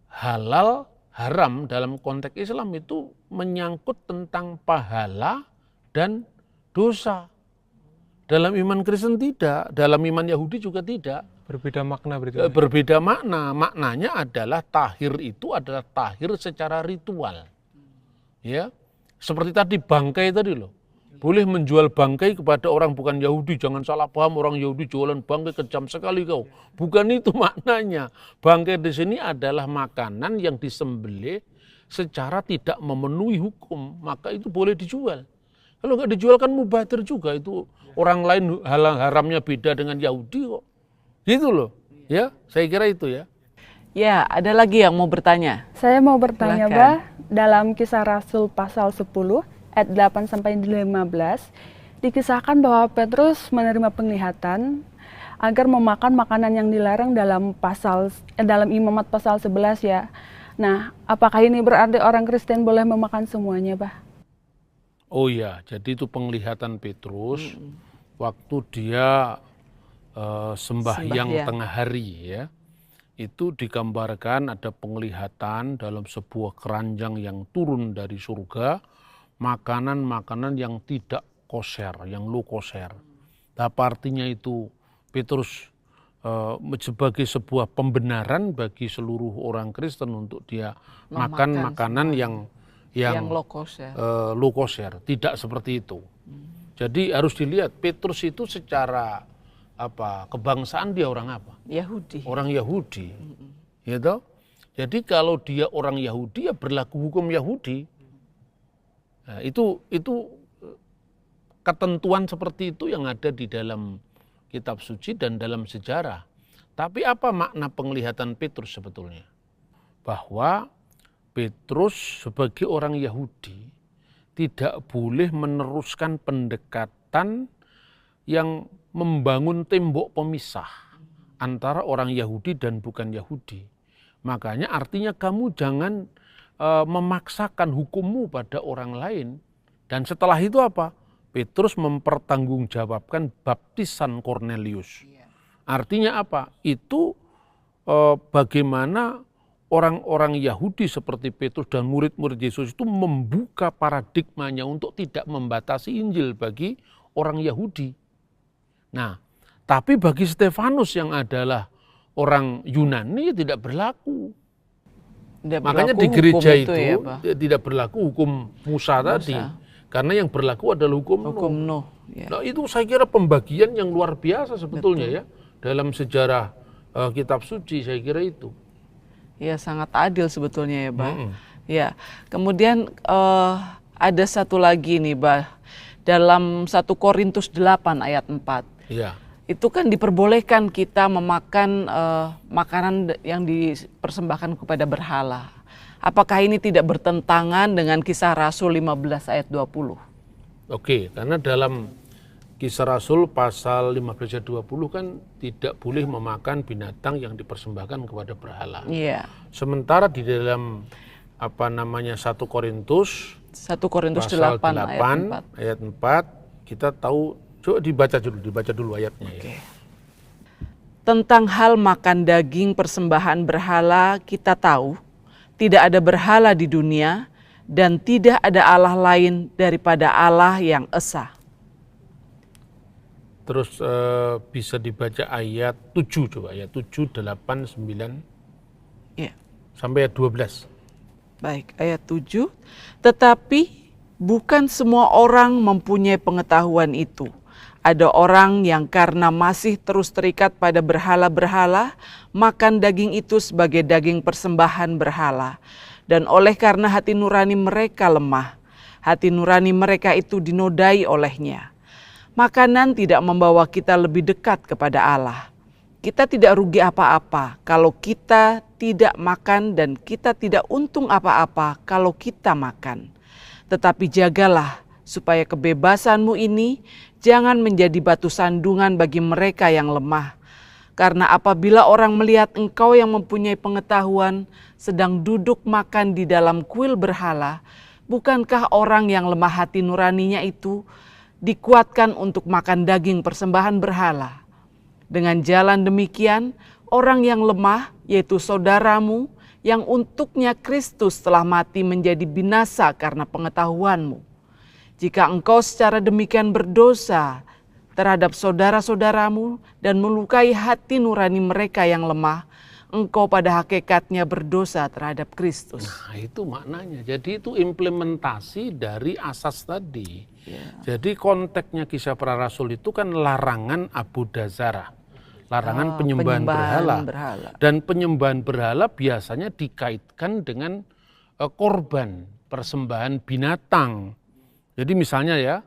halal haram dalam konteks Islam itu menyangkut tentang pahala dan dosa. Dalam iman Kristen tidak, dalam iman Yahudi juga tidak. Berbeda makna berarti. Berbeda makna. Maknanya adalah tahir itu adalah tahir secara ritual. Ya. Seperti tadi bangkai tadi loh. Boleh menjual bangkai kepada orang bukan Yahudi. Jangan salah paham, orang Yahudi jualan bangkai kejam sekali kau. Bukan itu maknanya. Bangkai di sini adalah makanan yang disembelih secara tidak memenuhi hukum. Maka itu boleh dijual. Kalau nggak dijual kan mubadir juga. Itu orang lain haramnya beda dengan Yahudi kok. Gitu loh. Ya, saya kira itu ya. Ya, ada lagi yang mau bertanya? Saya mau bertanya, Silakan. Bah, dalam Kisah Rasul pasal 10 ayat 8 sampai 15 dikisahkan bahwa Petrus menerima penglihatan agar memakan makanan yang dilarang dalam dalam Imamat pasal 11 ya. Nah, apakah ini berarti orang Kristen boleh memakan semuanya, Bah? Oh ya, jadi itu penglihatan Petrus waktu dia sembahyang tengah hari ya. Itu digambarkan ada penglihatan dalam sebuah keranjang yang turun dari surga, makanan-makanan yang tidak kosher, yang low kosher. Apa artinya itu? Petrus sebagai sebuah pembenaran bagi seluruh orang Kristen untuk dia makan makanan yang low kosher. Low kosher, tidak seperti itu. Jadi harus dilihat Petrus itu secara kebangsaan dia orang apa? Yahudi. Orang Yahudi. Gitu? Jadi kalau dia orang Yahudi ya berlaku hukum Yahudi. Nah, itu ketentuan seperti itu yang ada di dalam kitab suci dan dalam sejarah. Tapi apa makna penglihatan Petrus sebetulnya? Bahwa Petrus sebagai orang Yahudi tidak boleh meneruskan pendekatan yang membangun tembok pemisah antara orang Yahudi dan bukan Yahudi. Makanya artinya kamu jangan memaksakan hukummu pada orang lain. Dan setelah itu apa? Petrus mempertanggungjawabkan baptisan Kornelius. Artinya apa? Itu bagaimana orang-orang Yahudi seperti Petrus dan murid-murid Yesus itu membuka paradigmanya untuk tidak membatasi Injil bagi orang Yahudi. Nah, tapi bagi Stefanus yang adalah orang Yunani tidak berlaku. Makanya di gereja itu ya, tidak berlaku hukum Musa tadi. Karena yang berlaku adalah hukum Nuh. Ya. Nah, itu saya kira pembagian yang luar biasa sebetulnya ya. Dalam sejarah kitab suci saya kira itu. Ya, sangat adil sebetulnya ya, Bah. Ya, kemudian ada satu lagi nih, Bah. Dalam 1 Korintus 8 ayat 4. Ya. Itu kan diperbolehkan kita memakan makanan yang dipersembahkan kepada berhala. Apakah ini tidak bertentangan dengan Kisah Rasul 15 ayat 20? Oke, karena dalam Kisah Rasul pasal 15 ayat 20 kan tidak boleh memakan binatang yang dipersembahkan kepada berhala. Iya. Sementara di dalam 1 Korintus 1 Korintus pasal 8 ayat 4 kita tahu. Coba dibaca dulu ayatnya. Okay. Ya. Tentang hal makan daging persembahan berhala kita tahu tidak ada berhala di dunia dan tidak ada Allah lain daripada Allah yang esa. Terus bisa dibaca ayat 7 coba, ayat 7, 8, 9 sampai ayat 12. Baik, ayat 7. Tetapi bukan semua orang mempunyai pengetahuan itu. Ada orang yang karena masih terus terikat pada berhala-berhala, makan daging itu sebagai daging persembahan berhala. Dan oleh karena hati nurani mereka lemah, hati nurani mereka itu dinodai olehnya. Makanan tidak membawa kita lebih dekat kepada Allah. Kita tidak rugi apa-apa kalau kita tidak makan dan kita tidak untung apa-apa kalau kita makan. Tetapi jagalah supaya kebebasanmu ini jangan menjadi batu sandungan bagi mereka yang lemah. Karena apabila orang melihat engkau yang mempunyai pengetahuan sedang duduk makan di dalam kuil berhala, bukankah orang yang lemah hati nuraninya itu dikuatkan untuk makan daging persembahan berhala? Dengan jalan demikian, orang yang lemah, yaitu saudaramu, yang untuknya Kristus telah mati menjadi binasa karena pengetahuanmu. Jika engkau secara demikian berdosa terhadap saudara-saudaramu dan melukai hati nurani mereka yang lemah, engkau pada hakikatnya berdosa terhadap Kristus. Nah, itu maknanya. Jadi itu implementasi dari asas tadi. Jadi konteksnya Kisah Para Rasul itu kan larangan Abu Dazarah. Larangan penyembahan berhala. Dan penyembahan berhala biasanya dikaitkan dengan korban, persembahan binatang. Jadi misalnya ya,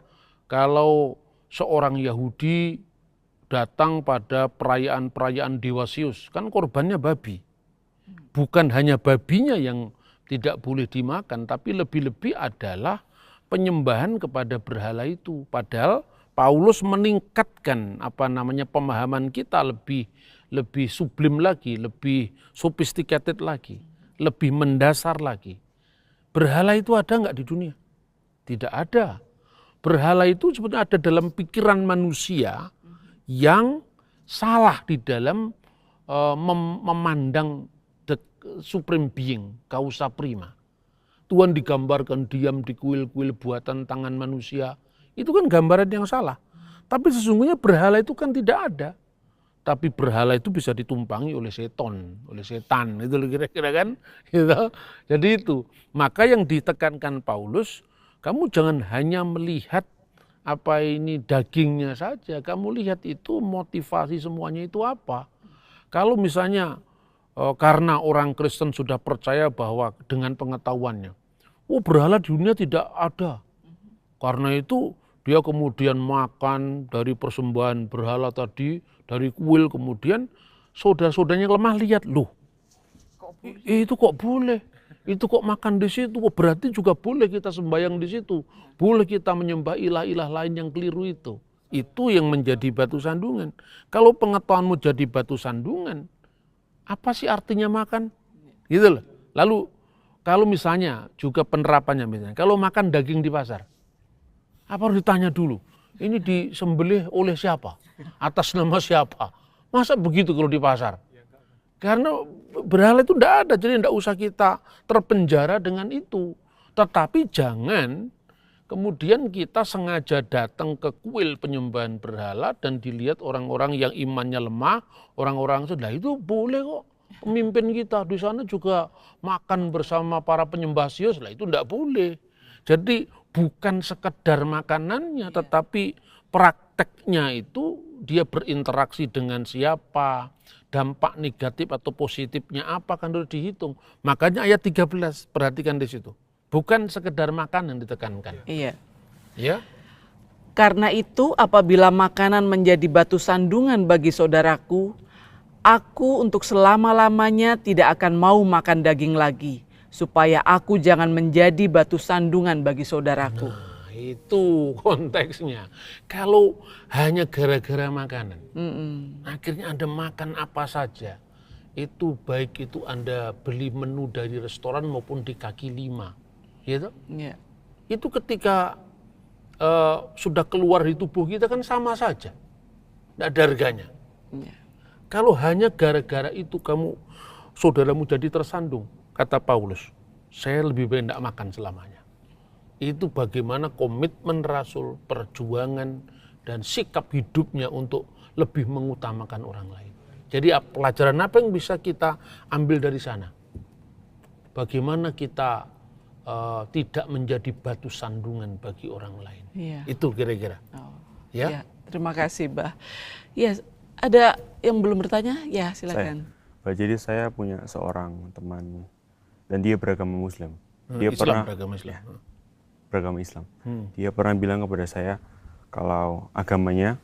kalau seorang Yahudi datang pada perayaan-perayaan Dewa Zeus, kan korbannya babi. Bukan hanya babinya yang tidak boleh dimakan, tapi lebih-lebih adalah penyembahan kepada berhala itu. Padahal Paulus meningkatkan pemahaman kita lebih sublim lagi, lebih sophisticated lagi, lebih mendasar lagi. Berhala itu ada nggak di dunia? Tidak ada. Berhala itu sebetulnya ada dalam pikiran manusia yang salah di dalam memandang the supreme being, causa prima. Tuhan digambarkan diam di kuil-kuil buatan tangan manusia. Itu kan gambaran yang salah. Tapi sesungguhnya berhala itu kan tidak ada. Tapi berhala itu bisa ditumpangi oleh setan, itu kira-kira kan. Gitu. Jadi itu, maka yang ditekankan Paulus, kamu jangan hanya melihat dagingnya saja, kamu lihat itu motivasi semuanya itu apa. Kalau misalnya karena orang Kristen sudah percaya bahwa dengan pengetahuannya, berhala di dunia tidak ada. Karena itu dia kemudian makan dari persembahan berhala tadi, dari kuil, kemudian saudara-saudaranya lemah lihat, loh itu kok boleh, itu kok makan di situ, berarti juga boleh kita sembahyang di situ, boleh kita menyembah ilah-ilah lain yang keliru itu. Itu yang menjadi batu sandungan. Kalau pengetahuanmu jadi batu sandungan, apa sih artinya makan? Gitu loh. Lalu kalau misalnya juga penerapannya misalnya, kalau makan daging di pasar, apa harus ditanya dulu, ini disembelih oleh siapa? Atas nama siapa? Masa begitu kalau di pasar? Karena berhala itu tidak ada, jadi tidak usah kita terpenjara dengan itu. Tetapi jangan kemudian kita sengaja datang ke kuil penyembahan berhala dan dilihat orang-orang yang imannya lemah, orang-orang sudah itu boleh kok. Pemimpin kita di sana juga makan bersama para penyembah Zeus, itu tidak boleh. Jadi bukan sekedar makanannya, tetapi prakteknya itu dia berinteraksi dengan siapa, dampak negatif atau positifnya apa kan harus dihitung. Makanya ayat 13, perhatikan di situ. Bukan sekedar makan yang ditekankan. Iya. Ya. Karena itu apabila makanan menjadi batu sandungan bagi saudaraku, aku untuk selama-lamanya tidak akan mau makan daging lagi, supaya aku jangan menjadi batu sandungan bagi saudaraku. Nah, itu konteksnya. Kalau hanya gara-gara makanan, akhirnya Anda makan apa saja, itu baik itu Anda beli menu dari restoran maupun di kaki lima, gitu? Yeah. Itu ketika sudah keluar di tubuh kita kan sama saja, tidak ada harganya. Yeah. Kalau hanya gara-gara itu saudaramu jadi tersandung, kata Paulus, saya lebih baik tidak makan selamanya. Itu bagaimana komitmen Rasul, perjuangan, dan sikap hidupnya untuk lebih mengutamakan orang lain. Jadi pelajaran apa yang bisa kita ambil dari sana? Bagaimana kita tidak menjadi batu sandungan bagi orang lain. Iya. Itu kira-kira. Oh, ya? Ya, terima kasih, Bah. Ya, ada yang belum bertanya? Ya, silakan. Jadi saya punya seorang teman dan dia beragama Muslim. Dia beragama Islam. Beragama Islam. Dia pernah bilang kepada saya kalau agamanya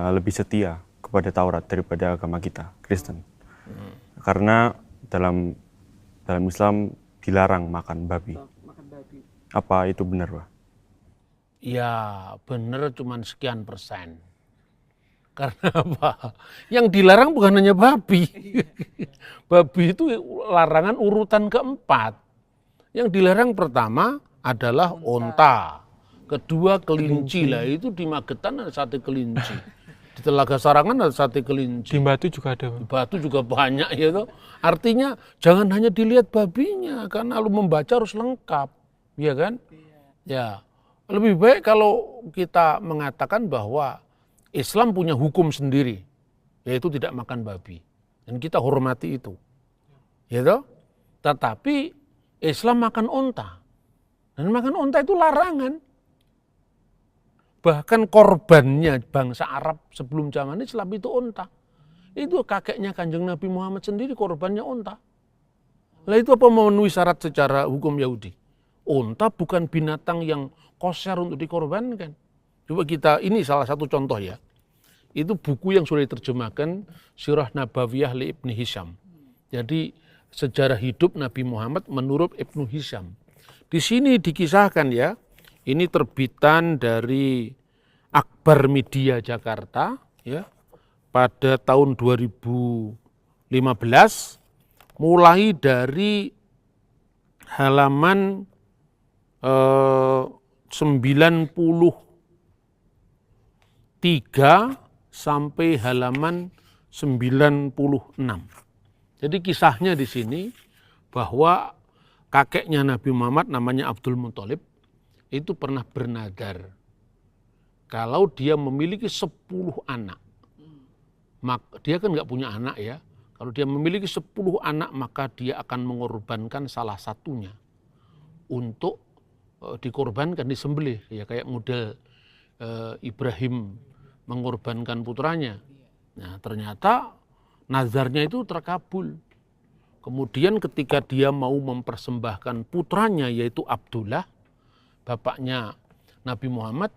lebih setia kepada Taurat daripada agama kita, Kristen. Karena dalam Islam dilarang makan babi. Apa itu benar, Pak? Ya benar cuman sekian persen. Karena apa? Yang dilarang bukan hanya babi. Babi itu larangan urutan keempat. Yang dilarang pertama adalah onta. Kedua kelinci. Lah itu di Magetan ada sate kelinci. Di Telaga Sarangan ada sate kelinci. Di Batu juga ada. Di Batu juga banyak ya toh. Artinya jangan hanya dilihat babinya, karena lu membaca harus lengkap. Iya kan? Ya. Lebih baik kalau kita mengatakan bahwa Islam punya hukum sendiri, yaitu tidak makan babi. Dan kita hormati itu. Ya toh? Tetapi Islam makan onta. Dan makan onta itu larangan. Bahkan korbannya bangsa Arab sebelum zaman Islam itu onta. Itu kakeknya Kanjeng Nabi Muhammad sendiri korbannya onta. Lah itu apa memenuhi syarat secara hukum Yahudi? Onta bukan binatang yang kosher untuk dikorbankan. Coba kita, ini salah satu contoh ya. Itu buku yang sudah diterjemahkan, Sirah Nabawiyah li Ibni Hisham. Jadi sejarah hidup Nabi Muhammad menurut Ibnu Hisham. Di sini dikisahkan ya, ini terbitan dari Akbar Media Jakarta ya, pada tahun 2015, mulai dari halaman 93 sampai halaman 96. Jadi kisahnya di sini bahwa kakeknya Nabi Muhammad namanya Abdul Muthalib itu pernah bernadar kalau dia memiliki 10 anak. Dia kan nggak punya anak ya. Kalau dia memiliki 10 anak maka dia akan mengorbankan salah satunya untuk dikorbankan, disembelih ya, kayak model Ibrahim mengorbankan putranya. Nah ternyata nazarnya itu terkabul. Kemudian ketika dia mau mempersembahkan putranya yaitu Abdullah, bapaknya Nabi Muhammad,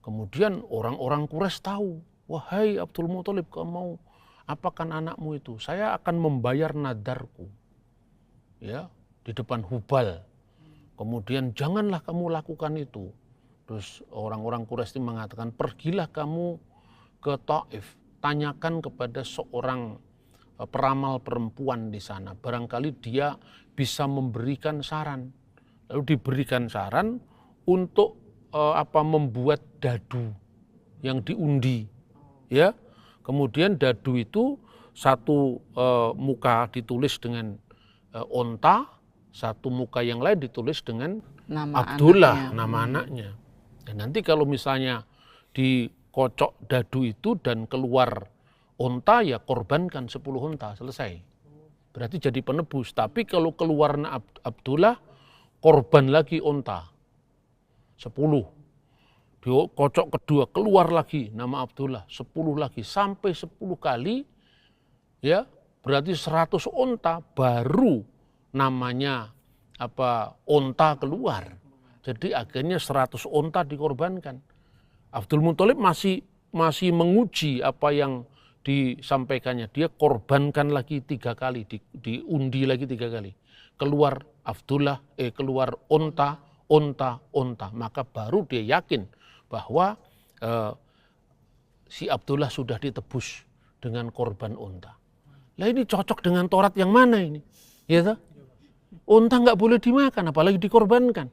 kemudian orang-orang Quraisy tahu, wahai Abdul Muthalib, kamu mau apakan anakmu itu? Saya akan membayar nadarku ya di depan Hubal. Kemudian janganlah kamu lakukan itu. Terus orang-orang Quraisy mengatakan, pergilah kamu ke Taif, tanyakan kepada seorang peramal perempuan di sana. Barangkali dia bisa memberikan saran. Lalu diberikan saran untuk membuat dadu yang diundi. Ya, kemudian dadu itu satu muka ditulis dengan onta, satu muka yang lain ditulis dengan Nama Abdullah, anaknya. nama anaknya. Dan nanti kalau misalnya dikocok dadu itu dan keluar onta, ya korbankan 10 onta, selesai. Berarti jadi penebus. Tapi kalau keluar Abdullah, korban lagi onta 10. Dikocok kedua, keluar lagi nama Abdullah 10 lagi, sampai 10 kali ya, berarti 100 onta baru namanya onta keluar. Jadi akhirnya 100 onta dikorbankan. Abdul Muthalib masih menguji apa yang disampaikannya. Dia korbankan lagi 3 kali, diundi lagi 3 kali. Keluar Abdullah, keluar onta. Maka baru dia yakin bahwa si Abdullah sudah ditebus dengan korban onta. Lah ini cocok dengan Taurat yang mana ini? Ya toh? Onta nggak boleh dimakan, apalagi dikorbankan.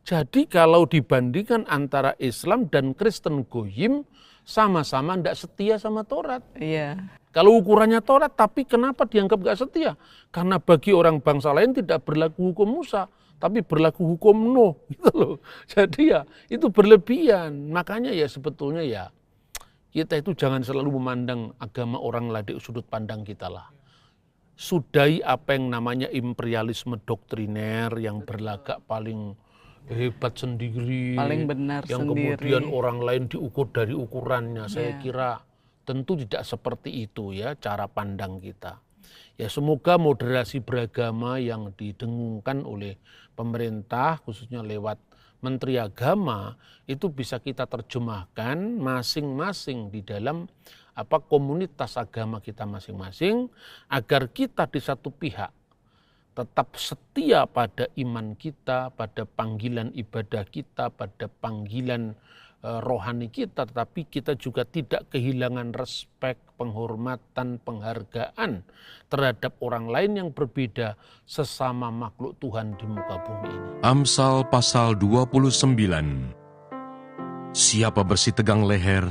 Jadi kalau dibandingkan antara Islam dan Kristen Goyim, sama-sama tidak setia sama Taurat. Iya. Kalau ukurannya Taurat, tapi kenapa dianggap nggak setia? Karena bagi orang bangsa lain tidak berlaku hukum Musa, tapi berlaku hukum Nuh. Gitu loh. Jadi ya itu berlebihan. Makanya ya sebetulnya ya kita itu jangan selalu memandang agama orang lain dari sudut pandang kita lah. Sudahi apa yang namanya imperialisme doktriner yang berlagak paling hebat sendiri, Paling benar yang sendiri. kemudian orang lain diukur dari ukurannya. Saya Ya. kira tentu tidak seperti itu ya cara pandang kita. Ya semoga moderasi beragama yang didengungkan oleh pemerintah khususnya lewat Menteri Agama itu bisa kita terjemahkan masing-masing di dalam komunitas agama kita masing-masing, agar kita di satu pihak tetap setia pada iman kita, pada panggilan ibadah kita, pada panggilan rohani kita, tetapi kita juga tidak kehilangan respek, penghormatan, penghargaan terhadap orang lain yang berbeda, sesama makhluk Tuhan di muka bumi ini. Amsal pasal 29. Siapa bersih tegang leher,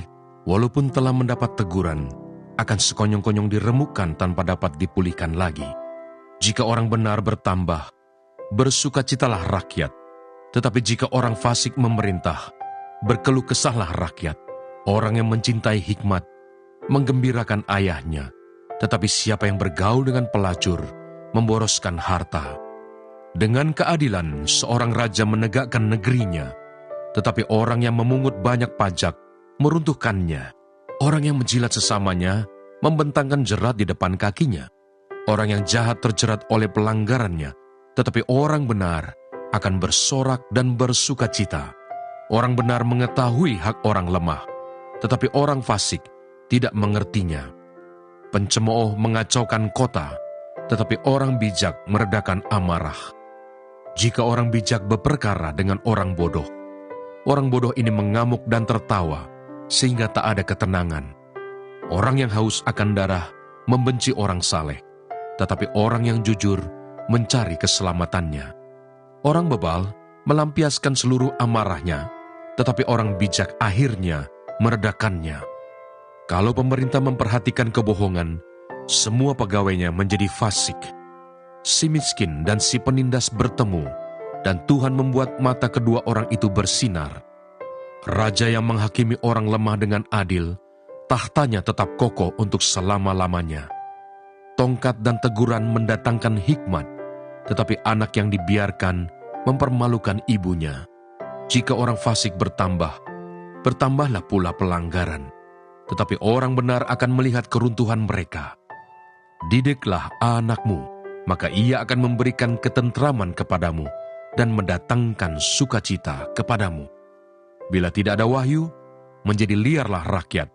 walaupun telah mendapat teguran, akan sekonyong-konyong diremukkan tanpa dapat dipulihkan lagi. Jika orang benar bertambah, bersukacitalah rakyat. Tetapi jika orang fasik memerintah, berkeluh kesahlah rakyat. Orang yang mencintai hikmat menggembirakan ayahnya, tetapi siapa yang bergaul dengan pelacur memboroskan harta. Dengan keadilan seorang raja menegakkan negerinya, tetapi orang yang memungut banyak pajak meruntuhkannya. Orang yang menjilat sesamanya membentangkan jerat di depan kakinya. Orang yang jahat terjerat oleh pelanggarannya, tetapi orang benar akan bersorak dan bersukacita. Orang benar mengetahui hak orang lemah, tetapi orang fasik tidak mengertinya. Pencemooh mengacaukan kota, tetapi orang bijak meredakan amarah. Jika orang bijak berperkara dengan orang bodoh ini mengamuk dan tertawa, sehingga tak ada ketenangan. Orang yang haus akan darah membenci orang saleh, tetapi orang yang jujur mencari keselamatannya. Orang bebal melampiaskan seluruh amarahnya, tetapi orang bijak akhirnya meredakannya. Kalau pemerintah memperhatikan kebohongan, semua pegawainya menjadi fasik. Si miskin dan si penindas bertemu, dan Tuhan membuat mata kedua orang itu bersinar. Raja yang menghakimi orang lemah dengan adil, tahtanya tetap kokoh untuk selama-lamanya. Tongkat dan teguran mendatangkan hikmat, tetapi anak yang dibiarkan mempermalukan ibunya. Jika orang fasik bertambah, bertambahlah pula pelanggaran, tetapi orang benar akan melihat keruntuhan mereka. Didiklah anakmu, maka ia akan memberikan ketentraman kepadamu dan mendatangkan sukacita kepadamu. Bila tidak ada wahyu, menjadi liarlah rakyat.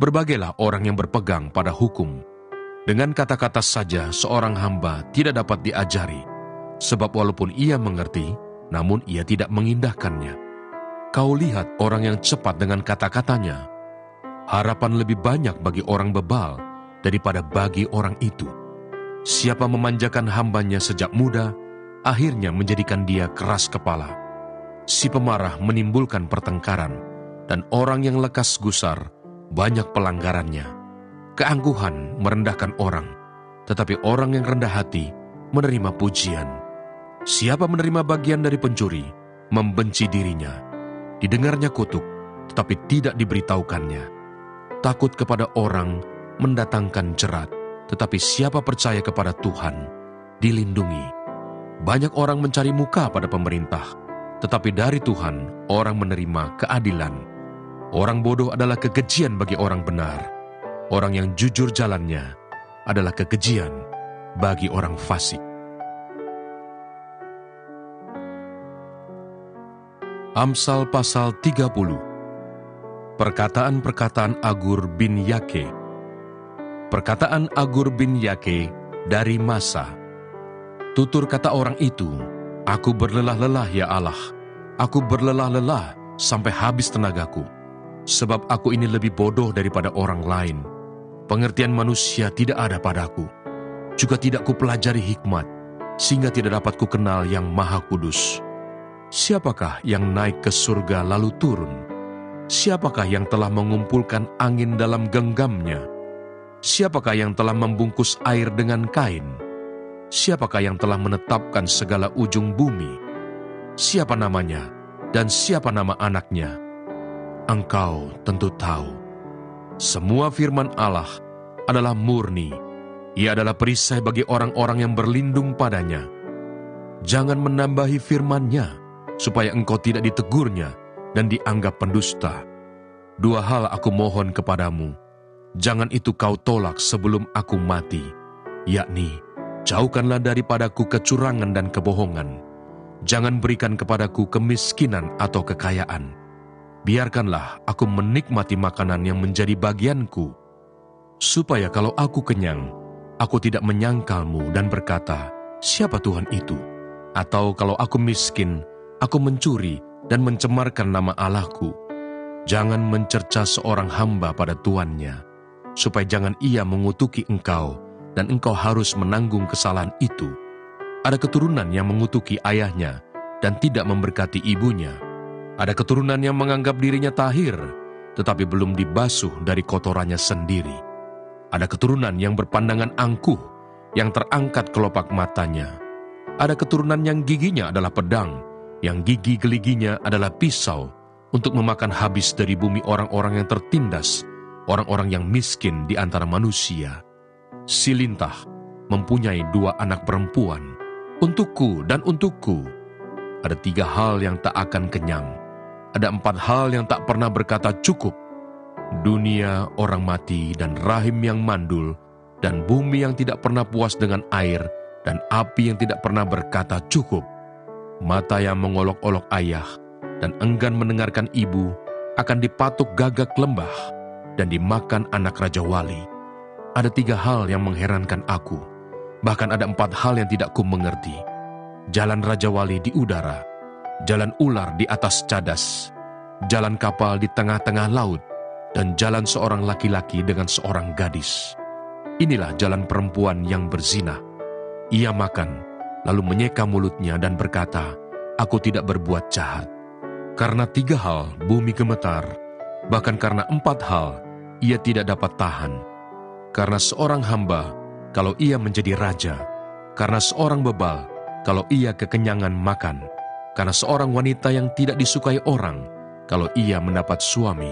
Berbagailah orang yang berpegang pada hukum. Dengan kata-kata saja seorang hamba tidak dapat diajari, sebab walaupun ia mengerti, namun ia tidak mengindahkannya. Kau lihat orang yang cepat dengan kata-katanya. Harapan lebih banyak bagi orang bebal daripada bagi orang itu. Siapa memanjakan hambanya sejak muda, akhirnya menjadikan dia keras kepala. Si pemarah menimbulkan pertengkaran, dan orang yang lekas gusar banyak pelanggarannya. Keangkuhan merendahkan orang, tetapi orang yang rendah hati menerima pujian. Siapa menerima bagian dari pencuri, membenci dirinya. Didengarnya kutuk, tetapi tidak diberitahukannya. Takut kepada orang mendatangkan jerat, tetapi siapa percaya kepada Tuhan, dilindungi. Banyak orang mencari muka pada pemerintah, tetapi dari Tuhan orang menerima keadilan. Orang bodoh adalah kekejian bagi orang benar. Orang yang jujur jalannya adalah kekejian bagi orang fasik. Amsal pasal 30. Perkataan-perkataan Agur bin Yake. Perkataan Agur bin Yake dari Masa. Tutur kata orang itu, aku berlelah-lelah ya Allah, aku berlelah-lelah sampai habis tenagaku, sebab aku ini lebih bodoh daripada orang lain. Pengertian manusia tidak ada padaku, juga tidak kupelajari hikmat, sehingga tidak dapat kukenal yang Maha Kudus. Siapakah yang naik ke surga lalu turun? Siapakah yang telah mengumpulkan angin dalam genggamnya? Siapakah yang telah membungkus air dengan kain? Siapakah yang telah menetapkan segala ujung bumi? Siapa namanya dan siapa nama anaknya? Engkau tentu tahu. Semua firman Allah adalah murni. Ia adalah perisai bagi orang-orang yang berlindung padanya. Jangan menambahi firman-Nya, supaya engkau tidak ditegurnya dan dianggap pendusta. Dua hal aku mohon kepadamu, jangan itu kau tolak sebelum aku mati, yakni, jauhkanlah daripadaku kecurangan dan kebohongan. Jangan berikan kepadaku kemiskinan atau kekayaan. Biarkanlah aku menikmati makanan yang menjadi bagianku, supaya kalau aku kenyang, aku tidak menyangkalmu dan berkata, siapa Tuhan itu? Atau kalau aku miskin, aku mencuri dan mencemarkan nama Allahku. Jangan mencerca seorang hamba pada tuannya, supaya jangan ia mengutuki engkau, dan engkau harus menanggung kesalahan itu. Ada keturunan yang mengutuki ayahnya dan tidak memberkati ibunya. Ada keturunan yang menganggap dirinya tahir, tetapi belum dibasuh dari kotorannya sendiri. Ada keturunan yang berpandangan angkuh, yang terangkat kelopak matanya. Ada keturunan yang giginya adalah pedang, yang gigi geliginya adalah pisau, untuk memakan habis dari bumi orang-orang yang tertindas, orang-orang yang miskin di antara manusia. Si lintah mempunyai 2 anak perempuan, untukku dan untukku. Ada 3 hal yang tak akan kenyang. Ada 4 hal yang tak pernah berkata cukup. Dunia, orang mati, dan rahim yang mandul, dan bumi yang tidak pernah puas dengan air, dan api yang tidak pernah berkata cukup. Mata yang mengolok-olok ayah, dan enggan mendengarkan ibu, akan dipatuk gagak lembah, dan dimakan anak Raja Wali. Ada 3 hal yang mengherankan aku, bahkan ada 4 hal yang tidak ku mengerti. Jalan Raja Wali di udara, jalan ular di atas cadas, jalan kapal di tengah-tengah laut, dan jalan seorang laki-laki dengan seorang gadis. Inilah jalan perempuan yang berzina. Ia makan, lalu menyeka mulutnya dan berkata, aku tidak berbuat jahat. Karena 3 hal bumi gemetar, bahkan karena 4 hal ia tidak dapat tahan. Karena seorang hamba, kalau ia menjadi raja. Karena seorang bebal, kalau ia kekenyangan makan. Karena seorang wanita yang tidak disukai orang, kalau ia mendapat suami.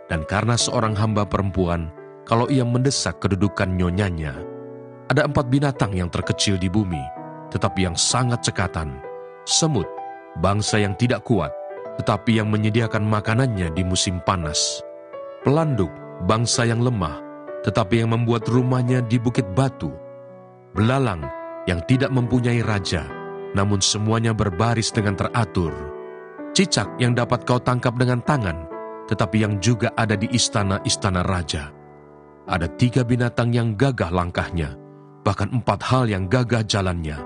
Dan karena seorang hamba perempuan, kalau ia mendesak kedudukan nyonyanya. Ada 4 binatang yang terkecil di bumi, tetapi yang sangat cekatan. Semut, bangsa yang tidak kuat, tetapi yang menyediakan makanannya di musim panas. Pelanduk, bangsa yang lemah, tetapi yang membuat rumahnya di bukit batu. Belalang, yang tidak mempunyai raja, namun semuanya berbaris dengan teratur. Cicak yang dapat kau tangkap dengan tangan, tetapi yang juga ada di istana-istana raja. Ada 3 binatang yang gagah langkahnya, bahkan 4 hal yang gagah jalannya,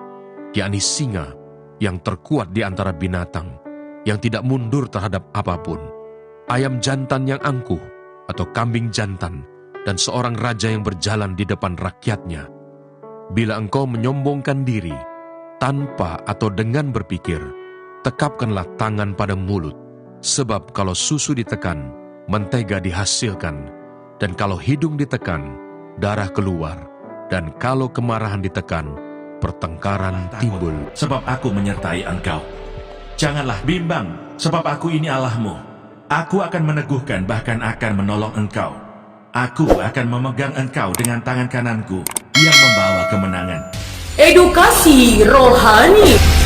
yakni singa yang terkuat di antara binatang, yang tidak mundur terhadap apapun, ayam jantan yang angkuh atau kambing jantan, dan seorang raja yang berjalan di depan rakyatnya. Bila engkau menyombongkan diri, tanpa atau dengan berpikir, tekapkanlah tangan pada mulut. Sebab kalau susu ditekan, mentega dihasilkan, dan kalau hidung ditekan, darah keluar, dan kalau kemarahan ditekan, pertengkaran timbul. Sebab aku menyertai engkau. Janganlah bimbang, sebab aku ini Allahmu. Aku akan meneguhkan, bahkan akan menolong engkau. Aku akan memegang engkau dengan tangan kananku yang membawa kemenangan. Edukasi rohani.